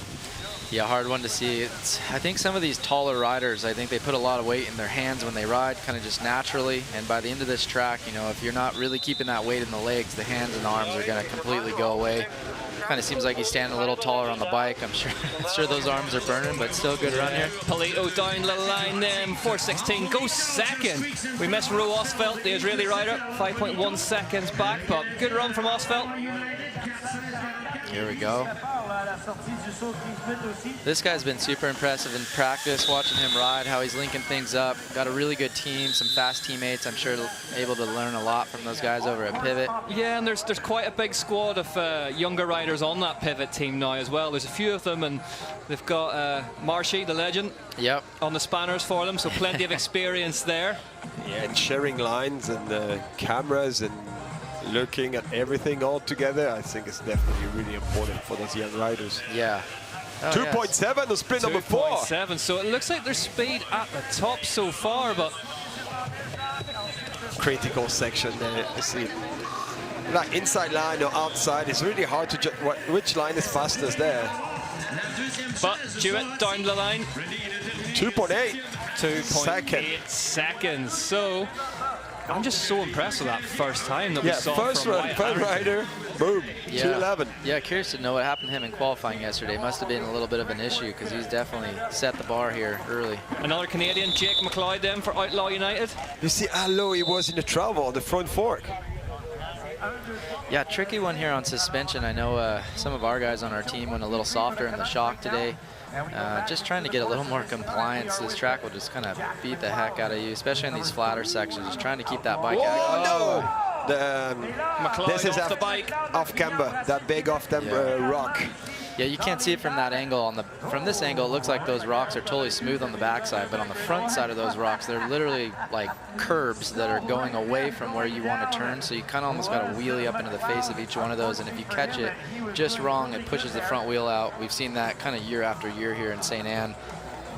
Yeah, hard one to see. I think some of these taller riders, I think they put a lot of weight in their hands when they ride, kind of just naturally. And by the end of this track, if you're not really keeping that weight in the legs, the hands and arms are going to completely go away. Kind of seems like he's standing a little taller on the bike. I'm sure those arms are burning, but still good run here. Polito down the line then, 4:16, goes second. We missed Ro Osfeldt, the Israeli rider, 5.1 seconds back, but good run from Osfeldt. Here we go. This guy's been super impressive in practice, watching him ride, how he's linking things up. Got a really good team, some fast teammates. I'm sure able to learn a lot from those guys over at Pivot. Yeah, and there's quite a big squad of younger riders on that Pivot team now as well. There's a few of them, and they've got Marshy, the legend, on the spanners for them, so plenty of experience there. Yeah, and sharing lines and cameras and looking at everything all together, I think it's definitely really important for those young riders. Yeah. 2.7 on split number 4. 2.7, so it looks like there's speed at the top so far, but critical section there. You see, like inside line or outside, it's really hard to judge which line is fastest there. But Jewett down the line. 2.8. 2.8 seconds. So I'm just so impressed with that first time that we saw first from run, first rider, boom, 2:11. Yeah, curious to know what happened to him in qualifying yesterday. Must have been a little bit of an issue because he's definitely set the bar here early. Another Canadian, Jake McLeod then for Outlaw United. You see how low he was in the travel on the front fork. Yeah, tricky one here on suspension. I know some of our guys on our team went a little softer in the shock today. Just trying to get a little more compliance. This track will just kind of beat the heck out of you, especially in these flatter sections. Just trying to keep that bike active. McLeod this is off the bike. Off camber, that big off camber rock. Yeah, you can't see it from that angle. From this angle, it looks like those rocks are totally smooth on the backside, but on the front side of those rocks, they're literally like curbs that are going away from where you want to turn. So you kind of almost got to wheelie up into the face of each one of those, and if you catch it just wrong, it pushes the front wheel out. We've seen that kind of year after year here in St. Anne.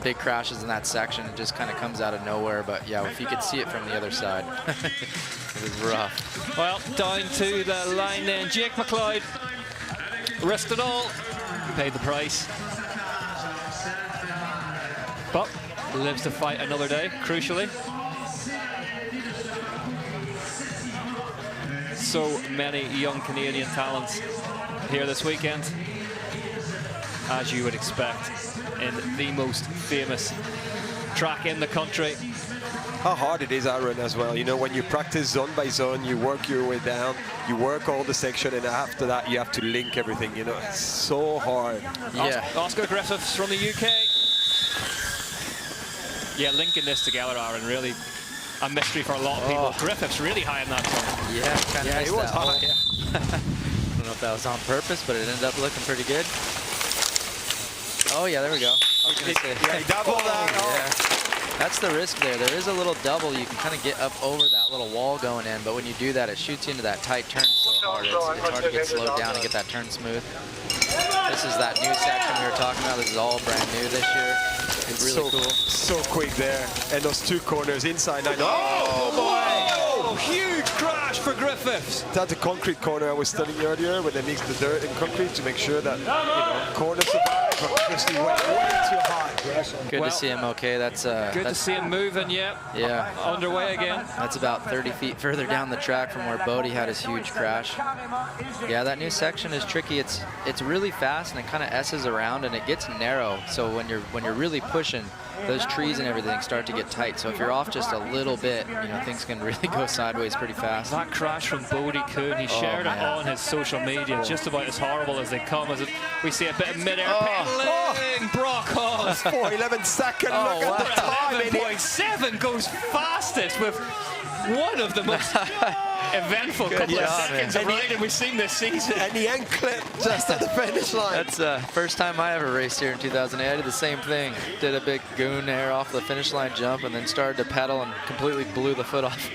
Big crashes in that section. It just kind of comes out of nowhere. But yeah, if you could see it from the other side, it was rough. Well, down to the line then, Jake McLeod risked it all. Paid the price, but lives to fight another day, crucially. So many young Canadian talents here this weekend, as you would expect, in the most famous track in the country. How hard it is, Aaron, as well. When you practice zone by zone, you work your way down, you work all the section, and after that, you have to link everything. It's so hard. Yeah. Oscar Griffiths from the UK. Yeah, linking this together, Aaron, really a mystery for a lot of people. Griffiths really high in that turn. Yeah, kind of it was high. I don't know if that was on purpose, but it ended up looking pretty good. Oh, yeah, there we go. Yeah, double that. Yeah. That's the risk there. There is a little double. You can kind of get up over that little wall going in, but when you do that, it shoots you into that tight turn. So hard. It's hard to get slowed down and get that turn smooth. This is that new section we were talking about. This is all brand new this year. It's really cool. So quick there. And those two corners inside 9. Oh boy! Huge crash for Griffiths. That's the concrete corner I was telling you earlier, where they mix the dirt and concrete to make sure that corners survive. But obviously way too high. Good to see him okay. That's good to see him moving, yeah. Underway again. That's about 30 feet further down the track from where Bodie had his huge crash. Yeah, that new section is tricky. It's really fast and it kind of S's around and it gets narrow. So when you're really pushing, those trees and everything start to get tight. So if you're off just a little bit, things can really go sideways pretty fast. That crash from Bodie Kuhn, he shared it on his social media, just about as horrible as they come. As we see a bit of mid-air pedaling. Brock Haas. 4:11 seconds. Look at the time. 11.7 goes fastest with one of the most eventful couple of seconds of riding we've seen this season. And the end clip just at the finish line. That's the first time I ever raced here in 2008. I did the same thing. Did a big goon air off the finish line jump and then started to pedal and completely blew the foot off.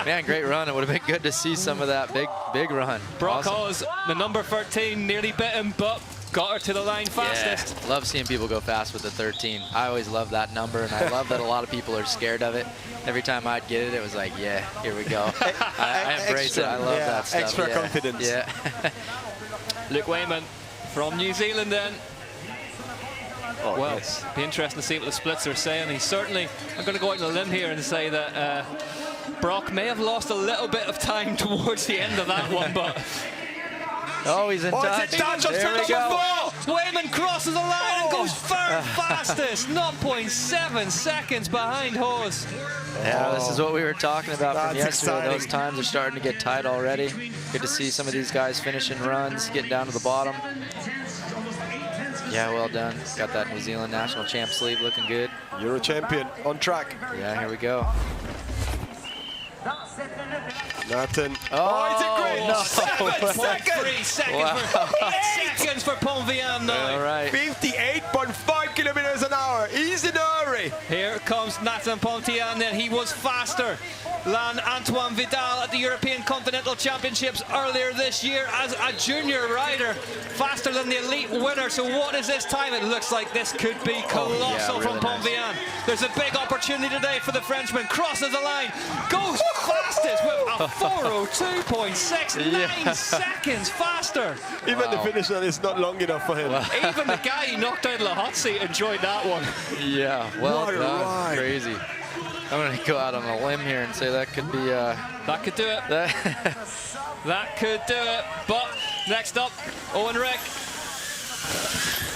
Man, great run. It would have been good to see some of that big run. Brock Haas, the number 13, nearly bit him, but got her to the line fastest. Yeah, love seeing people go fast with the 13. I always love that number, and I love that a lot of people are scared of it. Every time I'd get it, it was like, yeah, here we go. I embrace it. I love that stuff. Extra confidence. Yeah. Luke Wayman from New Zealand then. Well, be interesting to see what the splits are saying. He's certainly, I'm going to go out on a limb here and say that Brock may have lost a little bit of time towards the end of that one, but... Oh, he's in touch. There we go. Wayman crosses the line and goes third fastest, 0.7 seconds behind Hawes. Yeah, this is what we were talking about from yesterday. Exciting. Those times are starting to get tight already. Good to see some of these guys finishing runs, getting down to the bottom. Yeah, well done. Got that New Zealand national champ sleeve looking good. Euro champion on track. Yeah, here we go. Nothing. Oh, it's a great no. 7.3 seconds for 8 seconds for Ponvian now. All right. 58.5 kilometers an hour. He's in a hurry. Here comes Nathan Pontian, then he was faster than Antoine Vidal at the European Continental Championships earlier this year as a junior rider, faster than the elite winner. So what is this time? It looks like this could be colossal from Ponvian. There's a big opportunity today for the Frenchman. Crosses the line, goes fastest with a 4:02.69 seconds faster. Even the finish line is not long enough for him. Even the guy he knocked out of the hot seat enjoyed that one. Yeah, well what a done. ride. Crazy. I'm going to go out on a limb here and say that could be... that could do it. That could do it. But next up, Owen Rick.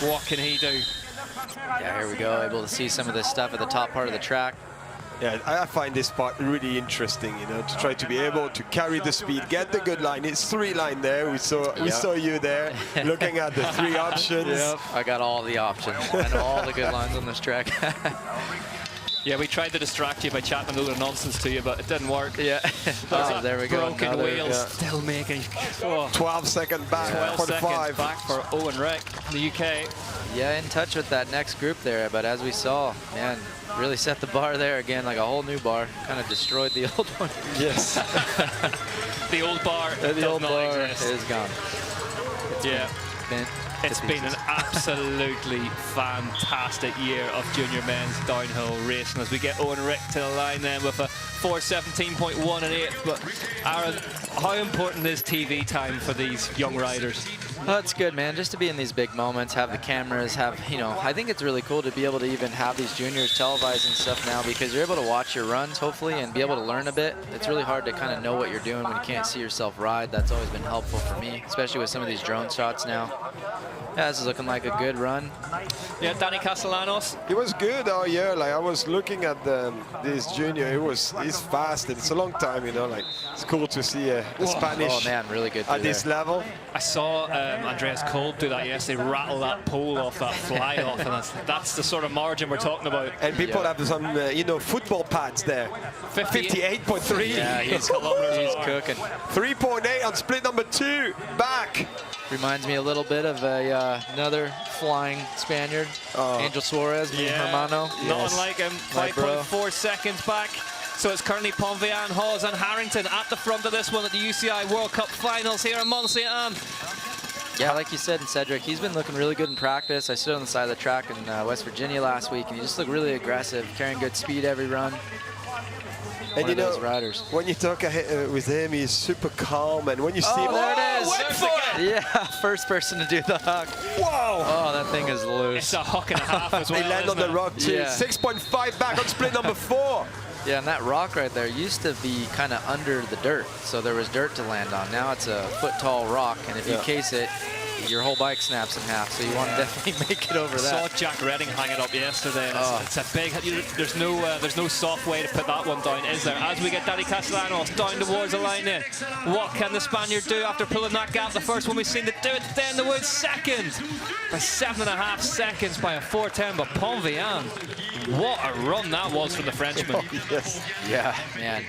What can he do? Yeah, here we go. Able to see some of this stuff at the top part of the track. Yeah, I find this part really interesting, to try to be able to carry the speed, get the good line. It's 3 line there. We saw you there looking at the 3 options. Yep, I got all the options. I know all the good lines on this track. Yeah, we tried to distract you by chatting a little nonsense to you, but it didn't work. Yeah. There we go. Broken wheels, still making 12 seconds back 12 for the 5. back for Owen Rick, the UK. Yeah, in touch with that next group there, but as we saw, man, really set the bar there again, like a whole new bar. Kind of destroyed the old one. Yes. The old bar the old bar is gone. It's been an absolutely fantastic year of junior men's downhill racing as we get Owen Rick to the line then with a 4:17.1 and 8. But Aaron, how important is TV time for these young riders? Oh, it's good, man, just to be in these big moments, have the cameras, have, I think it's really cool to be able to even have these juniors televising stuff now because you're able to watch your runs, hopefully, and be able to learn a bit. It's really hard to kind of know what you're doing when you can't see yourself ride. That's always been helpful for me, especially with some of these drone shots now. Yeah, this is looking like a good run. Yeah, Danny Castellanos. He was good all year. Like I was looking at this junior. He's fast. And it's a long time, Like it's cool to see a Spanish. Oh man, really good at this level. I saw Andreas Kolb do that yesterday. Rattle that pole off that fly off, and that's the sort of margin we're talking about. And people have some, football pads there. 58.3. Yeah, he's cooking. 3.8 on split number 2. Back. Reminds me a little bit of another flying Spaniard, Angel Suarez, Hermano. Not unlike him, 5.4 seconds back. So it's currently Ponvian, Hawes and Harrington at the front of this one at the UCI World Cup Finals here in Mont-Sainte-Anne. Yeah, like you said, and Cedric, he's been looking really good in practice. I stood on the side of the track in West Virginia last week, and he just looked really aggressive, carrying good speed every run. And you know, those riders. when you talk with him, he's super calm, and when you see him, there it is. went for it! Yeah, first person to do the huck. Wow! Oh, that thing is loose. It's a huck and a half as well. They land on the rock too. Yeah. 6.5 back on split number 4. Yeah, and that rock right there used to be kind of under the dirt, so there was dirt to land on. Now it's a foot-tall rock, and if you case it, your whole bike snaps in half, so you want to definitely make it over that. I saw Jack Redding hang it up yesterday, and it's a big, there's no soft way to put that one down, is there? As we get Daddy Castellanos down towards the line in, what can the Spaniard do after pulling that gap? The first one we've seen to do it, then the wood second by 7.5 seconds by a 4:10, but Ponvian, what a run that was for the Frenchman. Oh, yes. Yeah, man.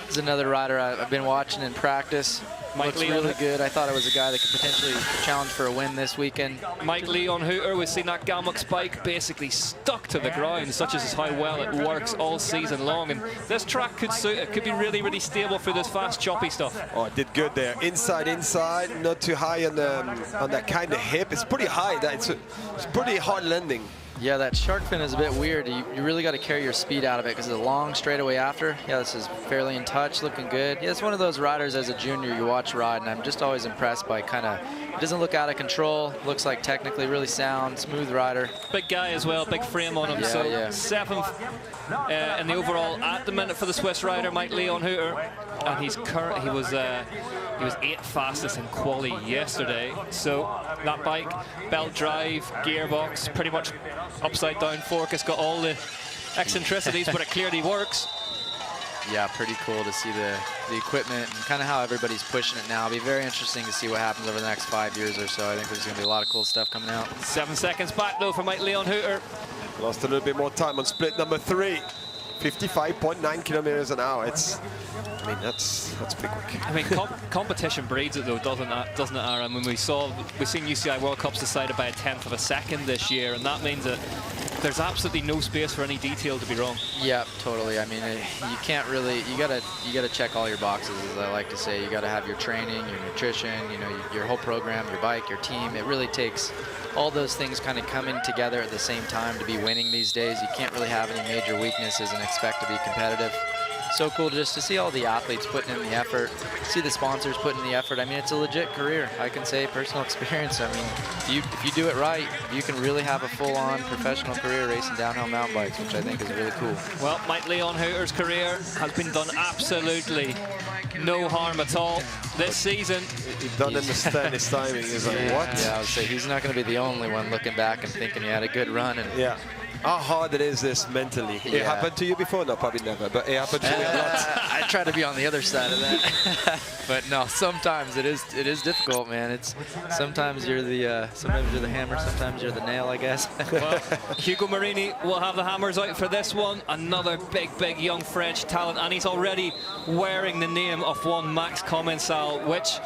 This is another rider I've been watching in practice. Looks really good. I thought it was a guy that could potentially challenge for a win this weekend. Mike Leon Hooter, we've seen that Galmuk spike basically stuck to the ground, such as how well it works all season long. And this track could suit it. Could be really, really stable for this fast, choppy stuff. Oh, it did good there. Inside, not too high on that kind of hip. It's pretty high. It's pretty hard landing. Yeah, that shark fin is a bit weird. You really got to carry your speed out of it because it's a long straightaway after. Yeah, this is fairly in touch, looking good. Yeah, it's one of those riders as a junior you watch ride, and I'm just always impressed by kind of, it doesn't look out of control, looks like technically really sound, smooth rider. Big guy as well, big frame on him. Yeah, so yeah. 7th in the overall at the minute for the Swiss rider, Mike Leon Hooter. And he was 8th fastest in quali yesterday. So that bike, belt drive, gearbox, pretty much upside down fork. It's got all the eccentricities, but it clearly works. Yeah, pretty cool to see the equipment and kind of how everybody's pushing it now. It'll be very interesting to see what happens over the next 5 years or so. I think there's going to be a lot of cool stuff coming out. 7 seconds back though for Mike Leon Hooter. Lost a little bit more time on split number 3. 55.9 kilometers an hour. I mean, that's pretty quick. I mean, competition breeds it though, doesn't it, Aaron? When we've seen UCI World Cups decided by 1/10 of a second this year, and that means that there's absolutely no space for any detail to be wrong. Yeah, totally. I mean, you can't really, you gotta check all your boxes, as I like to say. You gotta have your training, your nutrition, you know, your whole program, your bike, your team. It really takes all those things kind of coming together at the same time to be winning these days. You can't really have any major weaknesses and expect to be competitive. So cool just to see all the athletes putting in the effort, see the sponsors putting in the effort. I mean, it's a legit career. I can say personal experience. I mean, if you do it right, you can really have a full-on professional career racing downhill mountain bikes, which I think is really cool. Well, Mike Leon Hooter's career has been done absolutely no harm at all this season. He doesn't understand his timing. He's like, what? Yeah, I would say he's not going to be the only one looking back and thinking he had a good run. And yeah. How hard it is this mentally. It happened to you before? No, probably never, but it happened to me a lot. I try to be on the other side of that. But no, sometimes it is difficult, man. It's sometimes you're the hammer, sometimes you're the nail, I guess. Well, Hugo Marini will have the hammers out for this one. Another big young French talent, and he's already wearing the name of one Max Commensal, which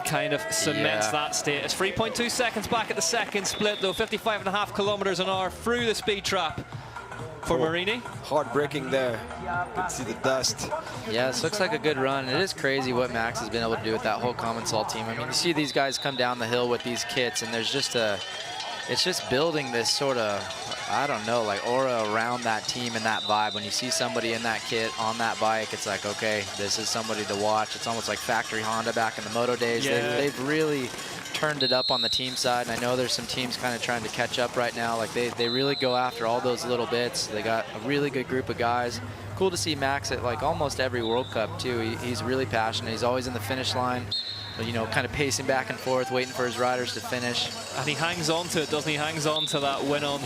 kind of cements that status. 3.2 seconds back at the second split though, 55.5 kilometers an hour through the speed trap for Marini. Hard braking there. You can see the dust. Yeah, this looks like a good run. It is crazy what Max has been able to do with that whole Commensal team. I mean, you see these guys come down the hill with these kits, and there's just it's just building this sort of, I don't know, like aura around that team and that vibe. When you see somebody in that kit on that bike, it's like, okay, this is somebody to watch. It's almost like factory Honda back in the moto days. Yeah. They've really turned it up on the team side, and I know there's some teams kind of trying to catch up right now. Like they really go after all those little bits. They got a really good group of guys. Cool to see Max at like almost every World Cup too. He's really passionate. He's always in the finish line, you know, kind of pacing back and forth, waiting for his riders to finish. And he hangs on to it, doesn't he? Hangs on to that win on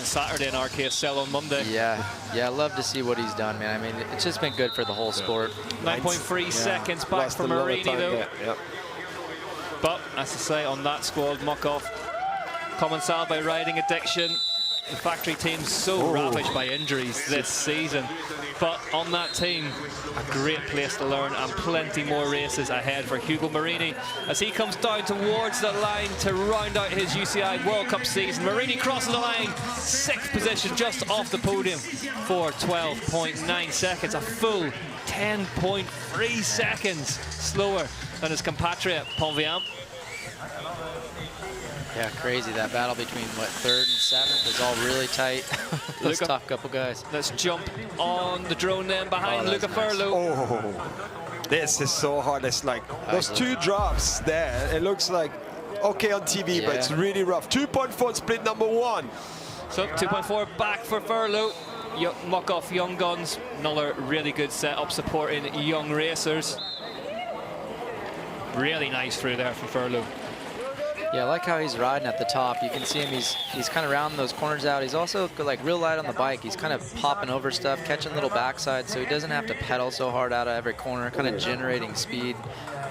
Saturday in our case, sell on Monday. Yeah, I love to see what he's done, man. I mean, it's just been good for the whole sport. 9.3 seconds back for Marini though. Yep. But, as I say, on that squad, Muck-Off, Commensal by riding addiction. The factory team's so ravaged by injuries this season. But on that team, a great place to learn and plenty more races ahead for Hugo Marini as he comes down towards the line to round out his UCI World Cup season. Marini crosses the line, 6th position, just off the podium for 12.9 seconds, a full 10.3 seconds slower than his compatriot Paul Vian. Yeah, crazy. That battle between, what, 3rd and 7th is all really tight. Those top couple guys. Let's jump on the drone then behind Luca Furlow. Oh, this is so hard. It's like those 2 drops there. It looks like okay on TV, but it's really rough. 2.4 split number 1. So 2.4 back for Furlow. Muck off Young Guns. Another really good setup supporting young racers. Really nice through there from Furlow. Yeah, I like how he's riding at the top. You can see him, he's kind of rounding those corners out. He's also like real light on the bike. He's kind of popping over stuff, catching little backside, so he doesn't have to pedal so hard out of every corner, kind of generating speed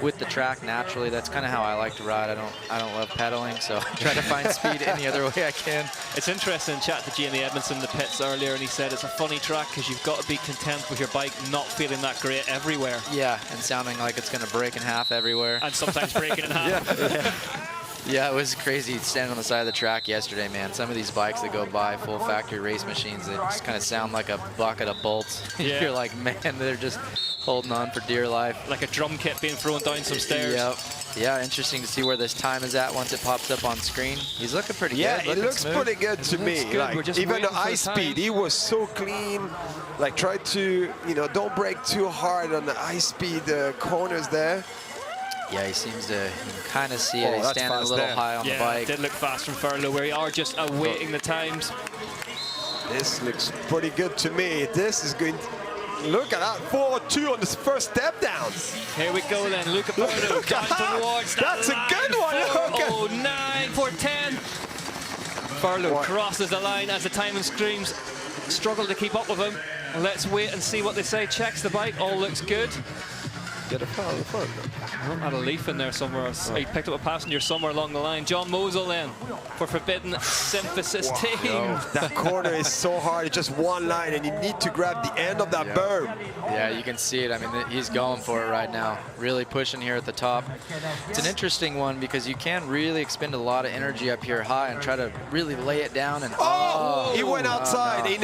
with the track naturally. That's kind of how I like to ride. I don't love pedaling, so I try to find speed any other way I can. It's interesting, chat to Jamie Edmondson in the pits earlier, and he said it's a funny track because you've got to be content with your bike not feeling that great everywhere. Yeah, and sounding like it's going to break in half everywhere. And sometimes breaking in half. Yeah, it was crazy standing on the side of the track yesterday, man. Some of these bikes that go by, full factory race machines, they just kind of sound like a bucket of bolts. Yeah. You're like, man, they're just holding on for dear life. Like a drum kit being thrown down some stairs. Yep. Yeah, interesting to see where this time is at once it pops up on screen. He's looking pretty good. Yeah, it looks smooth. pretty good to me. Good. Like, even the high speed, he was so clean. Like, try to, don't brake too hard on the high speed corners there. Yeah, he seems to kind of see it. He's standing a little there. high on the bike. Did look fast from Furlow, where we are just awaiting the times. This looks pretty good to me. This is going to, look at that, 4.2 on this first step down. Here we go then, Luca Furlow down towards That's a good one. Oh, 9 for 10. Furlow crosses the line as the timing screams. Struggle to keep up with him. Let's wait and see what they say. Checks the bike, all looks good. Get a foul on the front. I had a leaf in there somewhere. He picked up a passenger somewhere along the line. John Mosel then for Forbidden Synthesis team. That corner is so hard. It's just one line, and you need to grab the end of that berm. Yeah, you can see it. I mean, he's going for it right now. Really pushing here at the top. It's an interesting one because you can really expend a lot of energy up here high and try to really lay it down. And he went outside. He's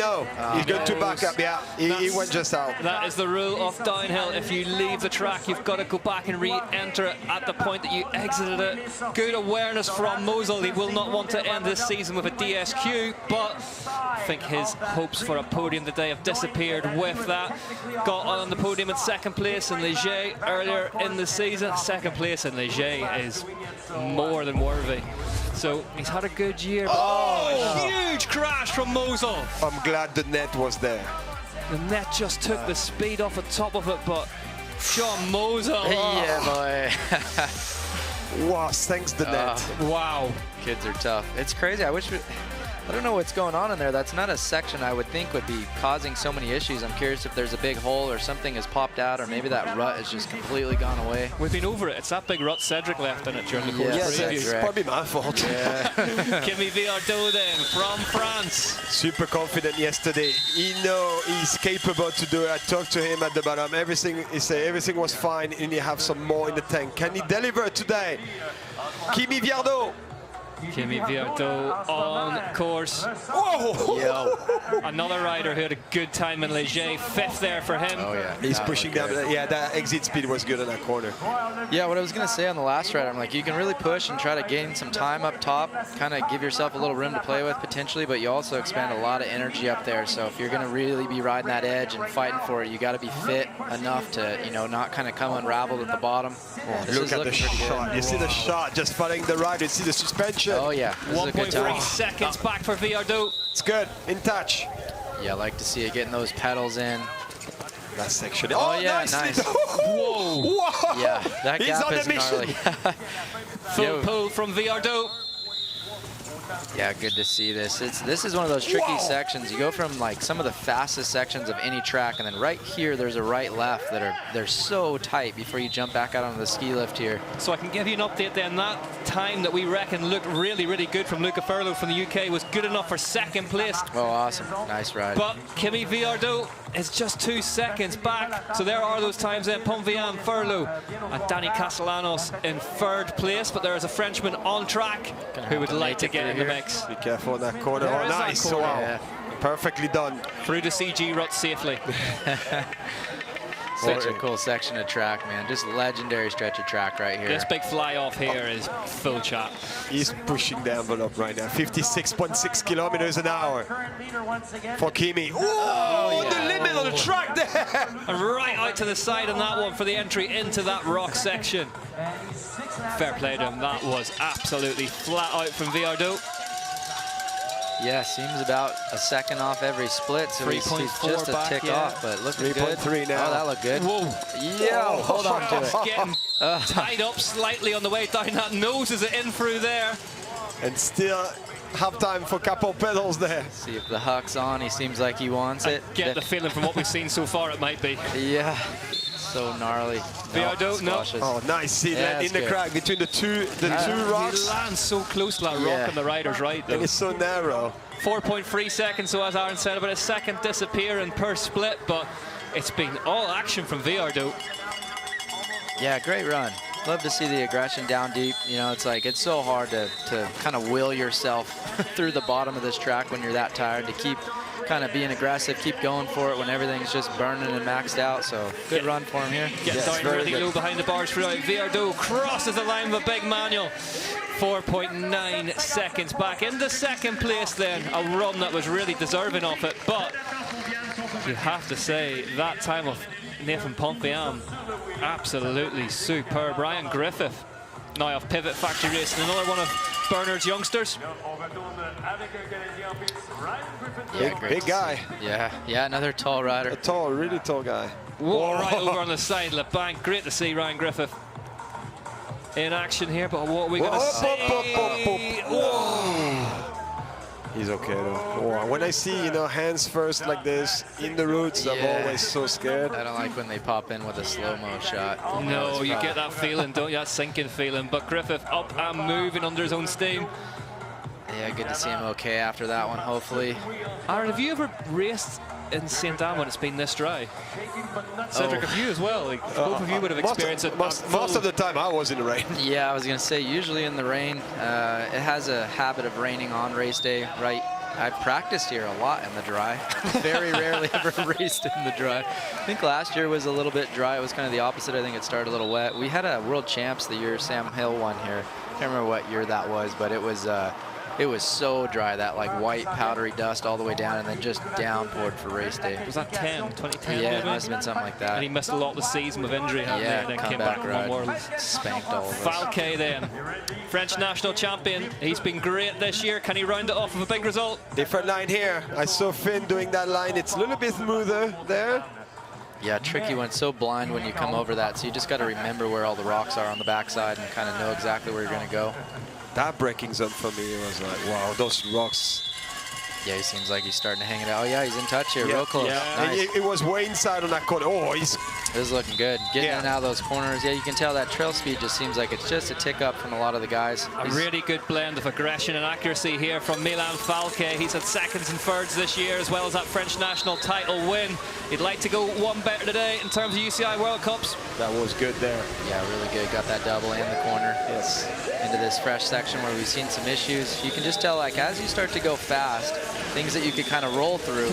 going to back up. Yeah, he went just out. That is the rule of downhill. If you leave the track, you've got to go back and re-enter it at the point that you exited it. Good awareness from Mosel. He will not want to end this season with a DSQ, but I think his hopes for a podium today have disappeared with that. Got on the podium in 2nd place in Ligier earlier in the season. 2nd place in Ligier is more than worthy. So he's had a good year. But huge crash from Mosel. I'm glad the net was there. The net just took the speed off the top of it, but John Mosel. Yeah, boy. Wow, thanks the net. Wow. Kids are tough. It's crazy. I don't know what's going on in there. That's not a section I would think would be causing so many issues. I'm curious if there's a big hole or something has popped out, or maybe that rut has just completely gone away. We've been over it. It's that big rut Cedric left in it during the course preview. It's probably my fault. Yeah. Kimi Viardot then from France. Super confident yesterday. He knows he's capable to do it. I talked to him at the bottom. He said everything was fine, and he have some more in the tank. Can he deliver today? Kimi Viardot. Kimi Viardot on course. Whoa! Another rider who had a good time in Ligier. 5th there for him. Oh, yeah. He's pushing down. Yeah, that exit speed was good in that corner. Yeah, what I was going to say on the last ride, I'm like, you can really push and try to gain some time up top, kind of give yourself a little room to play with potentially, but you also expend a lot of energy up there. So if you're going to really be riding that edge and fighting for it, you got to be fit enough to, not kind of come unraveled at the bottom. Look at the shot. You see the shot just following the ride. You see the suspension. Oh, yeah. 1.3 seconds back for Viardot. It's good. In touch. Yeah, I like to see it getting those pedals in. That section. Oh, yeah, nice. Whoa. Whoa. Yeah, that He's gap on is a mission. gnarly. Full pull from Viardot. Yeah, good to see this. This is one of those tricky sections. You go from like some of the fastest sections of any track, and then right here there's a right-left that they're so tight before you jump back out onto the ski lift here. So I can give you an update then. That time that we reckon looked really, really good from Luca Furlow from the UK was good enough for second place. Oh, awesome. Nice ride. But Kimi Viardot is just 2 seconds back. So there are those times then. Pontvian, Furlow, and Danny Castellanos in 3rd place. But there is a Frenchman on track who would like to get in the mix. Be careful in that corner. There Oh, is that nice. corner. Wow. Yeah. Perfectly done. Through the CG rut safely. Such a cool section of track, man. Just legendary stretch of track right here. This big fly off here is full chat. He's pushing the envelope right now. 56.6 kilometers an hour for Kimi. Oh, the limit on the track there. And right out to the side on that one for the entry into that rock section. Fair play to him. That was absolutely flat out from Viardot. Yeah, seems about a second off every split, so he's 3.4 just a back, tick yeah. off, but looking good. 3.3 now. Oh, that looked good. Whoa. Yeah, hold on to it. Getting tied up slightly on the way down. That noses it in through there. And still have time for couple pedals there. See if the huck's on. He seems like he wants it. Get the feeling from what we've seen so far it might be. Yeah, so gnarly. Viardot, no. squashes. Oh, nice. See Yeah, that that's in the good. crack between the two He rocks. lands so close to that rock Yeah. on the rider's right though. And it's so narrow. 4.3 seconds, so as Aaron said, about a second disappearing per split, but it's been all action from Viardot. Yeah, great run. Love to see the aggression down deep. You know, it's like, it's so hard to kind of will yourself through the bottom of this track when you're that tired, to keep kind of being aggressive, keep going for it when everything's just burning and maxed out. So good run for him here. Getting down very really good. low behind the bars throughout. Viardot crosses the line with a big manual. 4.9 seconds back into 2nd place then. A run that was really deserving of it, but you have to say that time of Nathan Pontvian, absolutely superb. Ryan Griffith, now of Pivot Factory Racing, another one of Bernard's youngsters. Yeah, great Big to guy. see. Yeah, another tall rider. A tall, really tall guy. Whoa, right over on the side of the bank. Great to see Ryan Griffith in action here, but what are we going to see? Whoa. He's okay though. Oh, when I see, you know, hands first like this in the roots, I'm Yeah. always so scared. I don't like when they pop in with a slow-mo shot. No, you get that feeling, don't you? That sinking feeling. But Griffith up and moving under his own steam. Yeah, good to see him okay after that one, hopefully. Aaron, have you ever raced in Saint-Anne when it's been this dry? Cedric, have you as well? Like, both of you would have experienced it. Most of the time I was in the rain. Yeah, I was going to say, usually in the rain, it has a habit of raining on race day, right? I've practiced here a lot in the dry. Very rarely ever raced in the dry. I think last year was a little bit dry. It was kind of the opposite. I think it started a little wet. We had a World Champs the year Sam Hill won here. Can't remember what year that was, but it was so dry, that like white powdery dust all the way down, and then just downpoured for race day. Was that 2010? Yeah, it maybe? must have been something like that. And he missed a lot of the season with injury, hadn't he? Yeah, And then came comeback back from ride. Worlds. Spanked all of us. Falke then, French national champion. He's been great this year. Can he round it off with a big result? Different line here. I saw Finn doing that line. It's a little bit smoother there. Yeah, tricky one. So blind when you come over that, so you just got to remember where all the rocks are on the backside and kind of know exactly where you're going to go. That braking zone for me was like, wow, those rocks. Yeah, he seems like he's starting to hang it out. Oh yeah, he's in touch here, real close. Yeah. Nice. It was way inside on that corner. Oh, he's This is looking good. Getting Yeah. in and out of those corners. Yeah, you can tell that trail speed just seems like it's just a tick up from a lot of the guys. A really good blend of aggression and accuracy here from Milan Falke. He's had 2nds and 3rds this year, as well as that French national title win. He'd like to go one better today in terms of UCI World Cups. that was good there. Yeah, really good. Got that double and the corner. Yes. Into this fresh section where we've seen some issues. You can just tell, like, as you start to go fast, things that you could kind of roll through,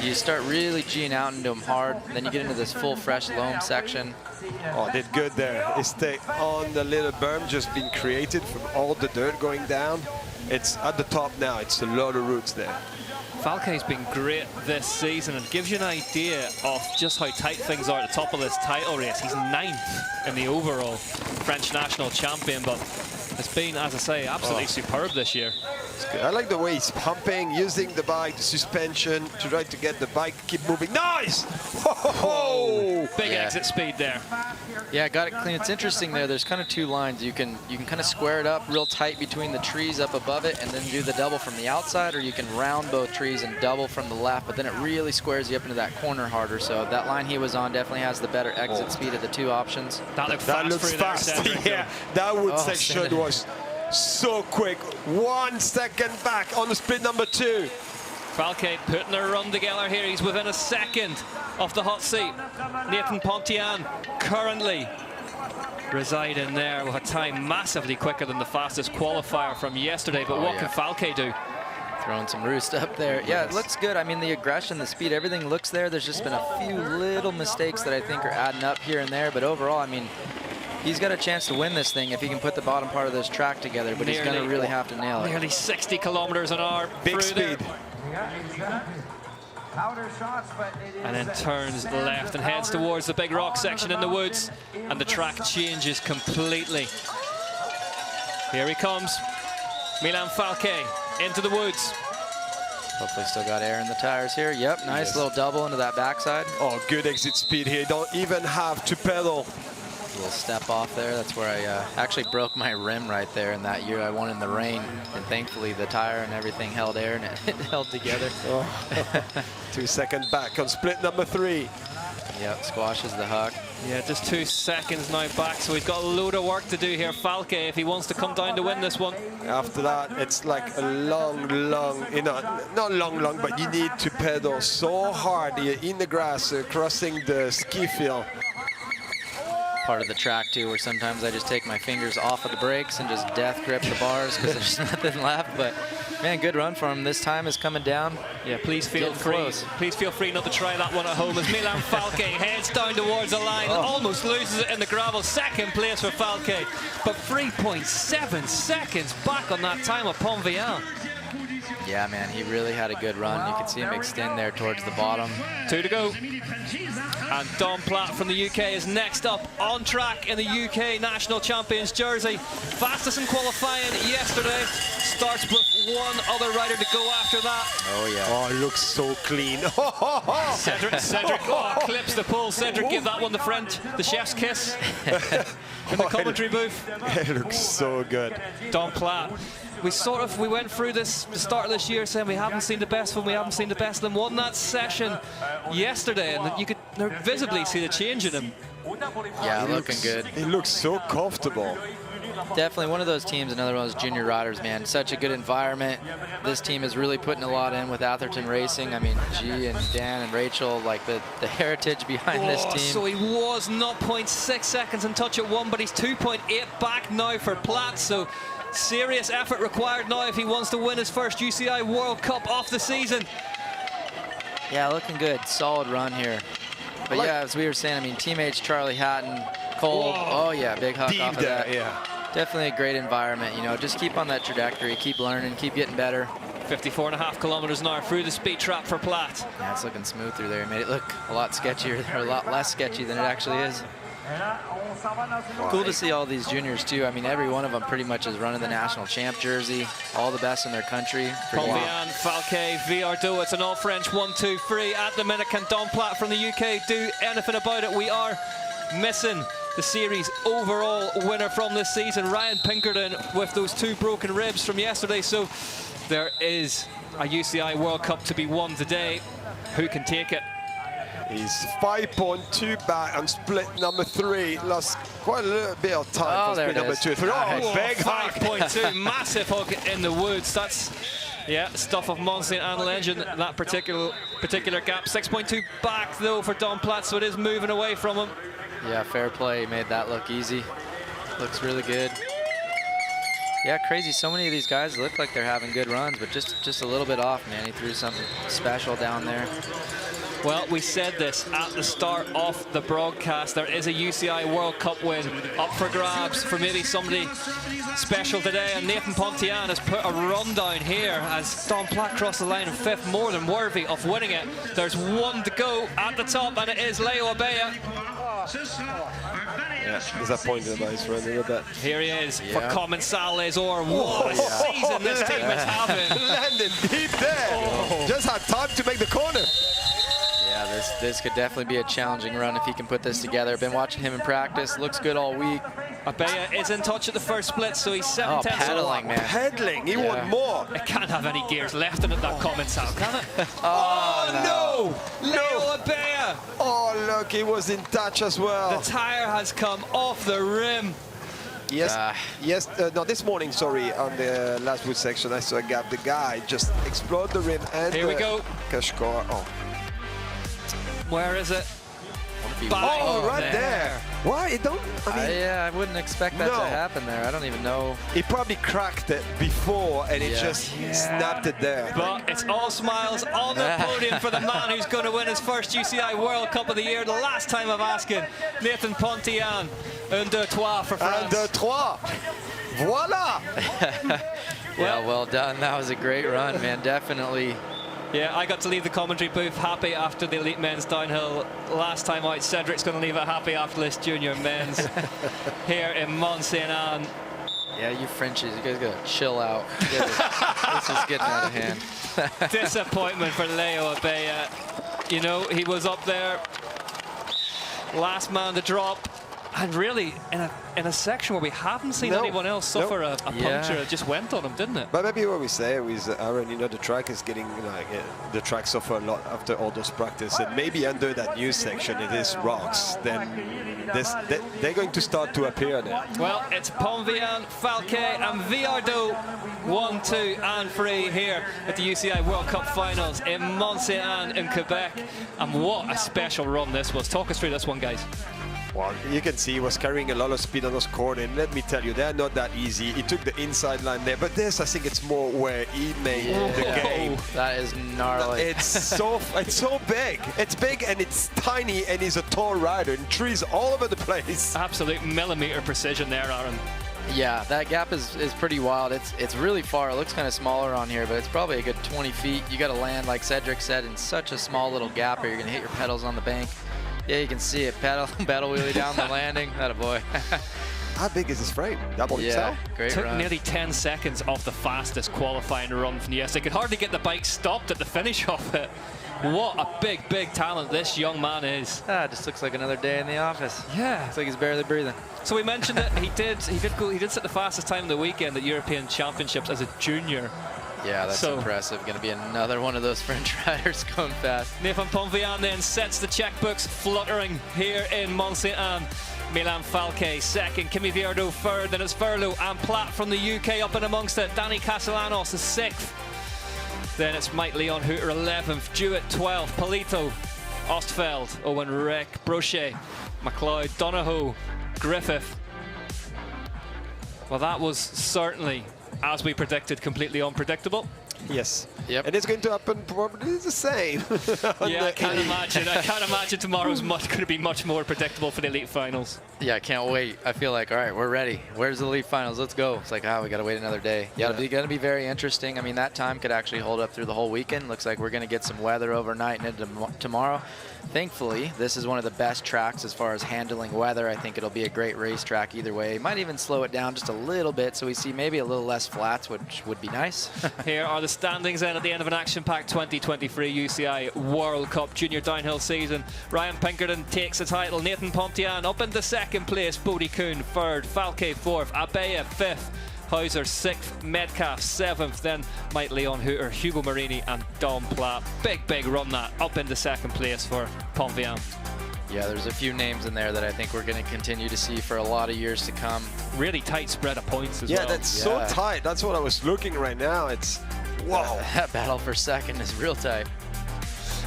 you start really G'ing out into them hard. Then you get into this full fresh loam section. Oh, did good there. It's on the little berm just been created from all the dirt going down. It's at the top now. It's a lot of roots there. Falke's been great this season and gives you an idea of just how tight things are at the top of this title race. He's 9th in the overall French national champion, but it's been, as I say, absolutely superb this year. It's good. I like the way he's pumping, using the bike, the suspension to try to get the bike keep moving. Nice! Whoa! Big exit speed there. Yeah, got it clean. It's interesting there. There's kind of two lines. You can kind of square it up real tight between the trees up above it and then do the double from the outside, or you can round both trees and double from the left, but then it really squares you up into that corner harder. So that line he was on definitely has the better exit speed of the two options. That looks fast. Yeah, that wood section was so quick. 1 second back on the split number 2. Falke putting a run together here. He's within a second of the hot seat. Nathan Mont-Sainte-Anne currently residing there with a time massively quicker than the fastest qualifier from yesterday. But what can Falke do? Throwing some roost up there. Yeah, it looks good. I mean, the aggression, the speed, everything looks there. There's just been a few little mistakes that I think are adding up here and there. But overall, I mean, he's got a chance to win this thing if he can put the bottom part of this track together. But he's going to really have to nail it. Nearly 60 kilometers an hour. Big speed. And then turns left and heads towards the big rock section in the woods, and the track changes completely. Here he comes, Milan Falke into the woods. Hopefully still got air in the tires here. Yep, nice little double into that backside. Oh, good exit speed here. Don't even have to pedal. A little step off there. That's where I actually broke my rim right there in that year. I won in the rain, and thankfully the tire and everything held air and it held together. 2 seconds back on split number 3. Yep, squashes the huck. Yeah, just 2 seconds now back, so he's got a load of work to do here, Falke, if he wants to come down to win this one. After that, it's like a long, you know, not long, but you need to pedal so hard. You're in the grass, crossing the ski field. Part of the track too, where sometimes I just take my fingers off of the brakes and just death grip the bars because there's nothing left. But man, good run for him. This time is coming down. Yeah, please feel free. Please feel free not to try that one at home as Milan Falke heads down towards the line, almost loses it in the gravel. Second place for Falke, but 3.7 seconds back on that time of Pontvian. Yeah, man, he really had a good run. You can see him extend there towards the bottom. 2 to go. And Don Platt from the UK is next up on track in the UK National Champions jersey. Fastest in qualifying yesterday. Starts with one other rider to go after that. Oh, yeah. Oh, it looks so clean. Cedric clips the pole. Cedric gave that one the chef's kiss in the commentary booth. It looks so good. Don Platt. We went through the start of this year saying we haven't seen the best of him, we haven't seen the best of him. Won that session yesterday, and you could visibly see the change in him. Yeah, looking good. He looks so comfortable. Definitely one of those teams, another one of those junior riders, man. Such a good environment. This team is really putting a lot in with Atherton Racing. I mean, G and Dan and Rachel, like the heritage behind this team. So he was 0.6 seconds in touch at 1, but he's 2.8 back now for Platt. So serious effort required now if he wants to win his first UCI World Cup of the season. Yeah, looking good. Solid run here. But yeah, as we were saying, I mean, teammates Charlie Hatton, Cole. Oh yeah, big huck off of that. Yeah. Definitely a great environment. You know, just keep on that trajectory, keep learning, keep getting better. 54.5 kilometers an hour through the speed trap for Platt. Yeah, it's looking smooth through there. It made it look a lot sketchier, or a lot less sketchy than it actually is. Cool to see all these juniors too. I mean, every one of them pretty much is running the national champ jersey. All the best in their country. Pontvian, Falke, Viardot. It's an all French 1, 2, 3 at the minute. Can Don Platt from the UK do anything about it? We are missing the series overall winner from this season, Ryan Pinkerton, with those 2 broken ribs from yesterday. So there is a UCI World Cup to be won today. Who can take it? He's 5.2 back on split number 3. Lost quite a little bit of time for split number 2. Oh, big hug. 5.2, massive hug in the woods. That's, yeah, stuff of Mont-Sainte-Anne legend, that particular gap. 6.2 back, though, for Don Platt, so it is moving away from him. Yeah, fair play. Made that look easy. Looks really good. Yeah, crazy. So many of these guys look like they're having good runs, but just a little bit off, man. He threw something special down there. Well, we said this at the start of the broadcast. There is a UCI World Cup win up for grabs for maybe somebody special today. And Nathan Mont-Sainte-Anne has put a run down here as Don Platt crossed the line in 5th, more than worthy of winning it. There's 1 to go at the top, and it is Leo Abella. Yeah, disappointed about his run a little bit. Here he is for Commensal Les Or. What a season this team is having. Landed deep there. Just had time to make the corner. Yeah, this could definitely be a challenging run if he can put this together. Been watching him in practice. Looks good all week. Abea is in touch at the first split, so he's 7 tenths. Pedaling, man. Pedaling, he want more. It can't have any gears left in it, that comment, Sal, can it? Oh, no! Leo Abea! Oh, look, he was in touch as well. The tire has come off the rim. Yes, no, this morning, sorry, on the last boot section, I saw a gap. The guy just exploded the rim and Here we go. Kashkar. Oh. Where is it? Oh, right there. Why? It don't. I mean, I wouldn't expect that to happen there. I don't even know. He probably cracked it before and it just snapped it there. But it's all smiles on the podium for the man who's going to win his first UCI World Cup of the year. The last time of asking, Nathan Mont-Sainte-Anne, 1, 2, 3 for France. 1, 2, 3. Voila! Well done. That was a great run, man. Definitely. Yeah, I got to leave the commentary booth happy after the elite men's downhill last time out. Cedric's going to leave it happy after this junior men's here in Mont-Sainte-Anne. Yeah, you Frenchies, you guys gotta chill out. This is getting out of hand. Disappointment for Leo Abea. You know, he was up there, last man to drop, and really in a section where we haven't seen anyone else suffer a puncture. It just went on him, didn't it? But maybe what we say is, Aaron, you know, the track is getting, like, the track suffer a lot after all those practice, and maybe under that new section it is rocks, then they're going to start to appear there. Well, it's Mont-Sainte-Anne, Falquet and Viardot 1, 2 and 3 here at the UCI World Cup Finals in Mont-Sainte-Anne in Quebec. And what a special run this was. Talk us through this one, guys. Well, you can see he was carrying a lot of speed on those corners, and let me tell you, they're not that easy. He took the inside line there, but this, I think it's more where he made the game. That is gnarly. It's so big. It's big and it's tiny, and he's a tall rider, and trees all over the place. Absolute millimeter precision there, Aaron. Yeah, that gap is pretty wild. It's really far. It looks kind of smaller on here, but it's probably a good 20 feet. You got to land, like Cedric said, in such a small little gap, or you're going to hit your pedals on the bank. Yeah, you can see it. Battle wheelie down the landing. Attaboy. How big is his frame? Double XL? Great Took run. nearly 10 seconds off the fastest qualifying run from the US. They could hardly get the bike stopped at the finish of it. What a big talent this young man is. It just looks like another day in the office. Yeah. Looks like he's barely breathing. So we mentioned it. He did set the fastest time of the weekend at European Championships as a junior. Yeah, that's impressive. Going to be another one of those French riders going fast. Nathan Mont-Sainte-Anne then sets the checkbooks fluttering here in Mont-Sainte-Anne. Milan Falquet second, Kimi Viardot third, then it's Verlo and Platt from the UK up and amongst it. Danny Castellanos is sixth. Then it's Mike Leon Hooter 11th, Jewett 12th, Polito, Ostfeld, Owen Reck, Brochet, McLeod, Donahoe, Griffith. Well, that was certainly, as we predicted, completely unpredictable. Yes. Yep. And it's going to happen probably the same. Yeah, I can't imagine. I can't imagine tomorrow's going to be much more predictable for the elite finals. Yeah, I can't wait. I feel like, all right, we're ready. Where's the elite finals? Let's go. It's like, we got to wait another day. Yeah, it's going to be very interesting. I mean, that time could actually hold up through the whole weekend. Looks like we're going to get some weather overnight and into tomorrow. Thankfully, this is one of the best tracks as far as handling weather. I think it'll be a great racetrack either way. Might even slow it down just a little bit so we see maybe a little less flats, which would be nice. Here are the standings then at the end of an action-packed 2023 UCI World Cup Junior Downhill season. Ryan Pinkerton takes the title. Nathan Mont-Sainte-Anne up into second place. Bodie Kuhn third. Falquet fourth. Abea fifth. Hauser 6th, Metcalf 7th, then Mike Leon Hooter, Hugo Marini and Dom Platt. Big run that up into second place for Mont-Sainte-Anne. Yeah, there's a few names in there that I think we're going to continue to see for a lot of years to come. Really tight spread of points as well. Yeah, that's so tight. That's what I was looking right now. It's, wow. That battle for second is real tight.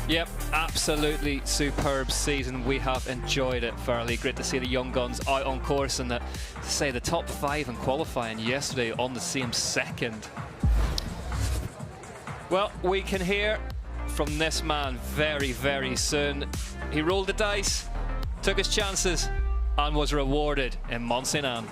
Yep, absolutely superb season. We have enjoyed it thoroughly. Great to see the young guns out on course, and to say the top 5 in qualifying yesterday on the same second. Well, we can hear from this man very soon. He rolled the dice, took his chances, and was rewarded in Mont-Sainte-Anne.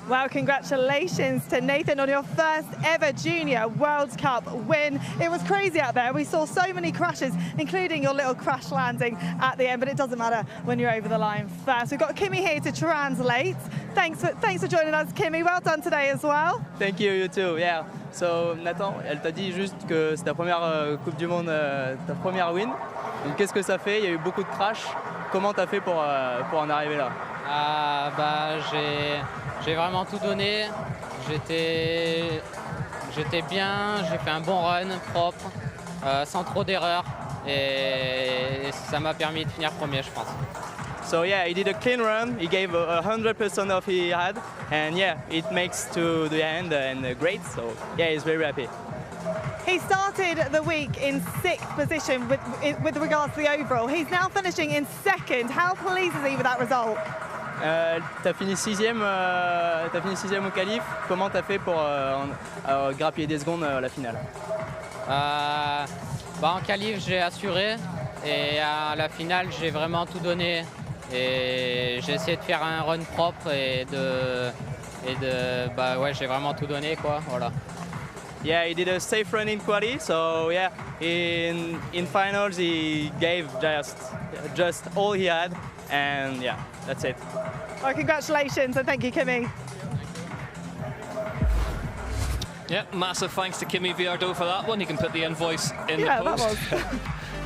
Well, congratulations to Nathan on your first ever Junior World Cup win. It was crazy out there. We saw so many crashes, including your little crash landing at the end, but it doesn't matter when you're over the line first. We've got Kimmy here to translate. Thanks for joining us, Kimmy. Well done today as well. Thank you, you too. Yeah. So Nathan, elle t'a dit juste que c'est ta première Coupe du Monde, ta première win. Donc qu'est-ce que ça fait? Il y a eu beaucoup de crash. Comment t'as fait pour en arriver là? J'ai vraiment tout donné. J'étais bien, j'ai fait un bon run propre, sans trop d'erreurs, et ça m'a permis de finir premier, je pense. So yeah, he did a clean run. He gave 100% of he had, and yeah, it makes to the end and great. So yeah, he's very happy. He started the week in 6th position with regards to the overall. He's now finishing in 2nd. How pleased is he with that result? T'as fini 6e au qualif. Comment t'as fait pour grappiller des secondes à la finale? En qualif, j'ai assuré, et à la finale, j'ai vraiment tout donné. Et j'ai essayé de faire un run propre ouais, j'ai vraiment tout donné, quoi. Voilà. Yeah, he did a safe run in quali, so yeah, in finals he gave just all he had, and yeah, that's it. Well, congratulations and thank you, Kimmy. Yeah, massive thanks to Kimi Viardot for that one. He can put the invoice in the post. That was.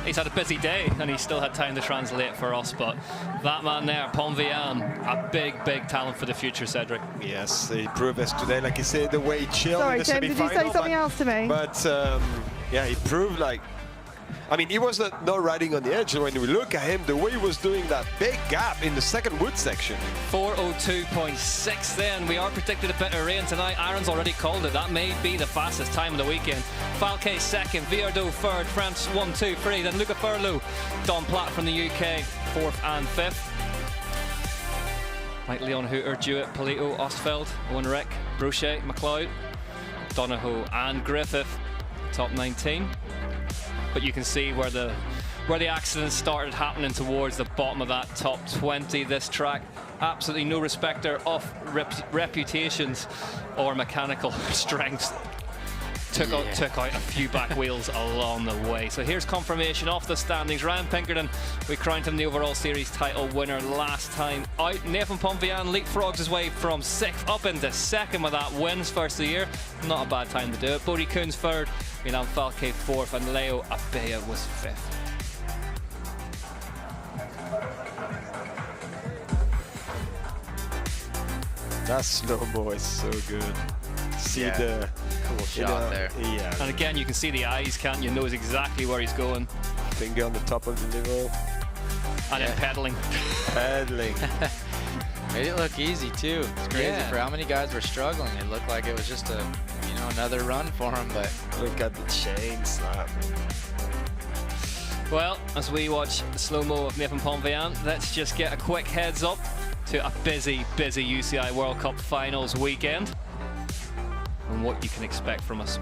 He's had a busy day and he still had time to translate for us, but that man there, Pont-Sainte-Anne, a big talent for the future, Cedric. Yes, he proved us today, like you said, the way he chilled Sorry, in the Tim, did you say something else to me? But yeah, he proved like, I mean, he was not riding on the edge. When we look at him, the way he was doing that big gap in the second wood section. 4:02.6 then. We are predicted a bit of rain tonight. Aaron's already called it. That may be the fastest time of the weekend. Falquet second, Viardot third, France 1, 2, 3. Then Luca Furlow, Don Platt from the UK, 4th and 5th. Like Leon Hooter, Jewett, Polito, Ostfeld, Owen Rick, Brochet, McLeod, Donahoe and Griffith, top 19. But you can see where the accidents started happening towards the bottom of that top 20. This track, absolutely no respecter of reputations or mechanical strengths. Took out a few back wheels along the way. So here's confirmation of the standings. Ryan Pinkerton, we crowned him the overall series title winner last time out. Nathan Pont-Sainte-Anne leapfrogs his way from 6th up into 2nd with that wins first of the year. Not a bad time to do it. Bodie Koons 3rd, Milan Falquet 4th, and Leo Abea was 5th. That slow-mo is so good. See the cool shot there. Yeah. And again, you can see the eyes, can't you? Knows exactly where he's going. Finger on the top of the level. And then pedaling. Pedaling. Made it look easy too. It's crazy for how many guys were struggling. It looked like it was just another run for him, but look at the chain slap. Well, as we watch the slow-mo of Nathan Pont-Sainte-Anne, let's just get a quick heads up to a busy UCI World Cup Finals weekend and what you can expect from us.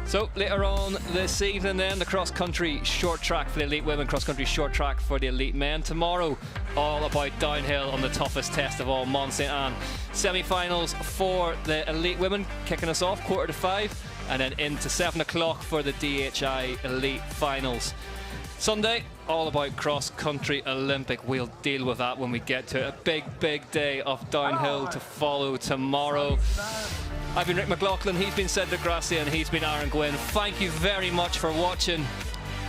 So later on this evening then, the cross-country short track for the elite women, cross-country short track for the elite men. Tomorrow, all about downhill on the toughest test of all, Mont-Sainte-Anne. Semi-finals for the elite women, kicking us off 4:45, and then into 7 o'clock for the DHI elite finals. Sunday, all about cross-country Olympic. We'll deal with that when we get to it. A big day of downhill to follow tomorrow. I've been Rick McLaughlin, he's been Cedric Gracia, and he's been Aaron Gwynn. Thank you very much for watching.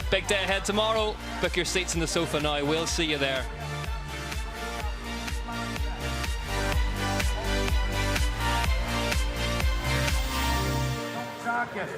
Big day ahead tomorrow. Book your seats in the sofa now. We'll see you there. Jacket.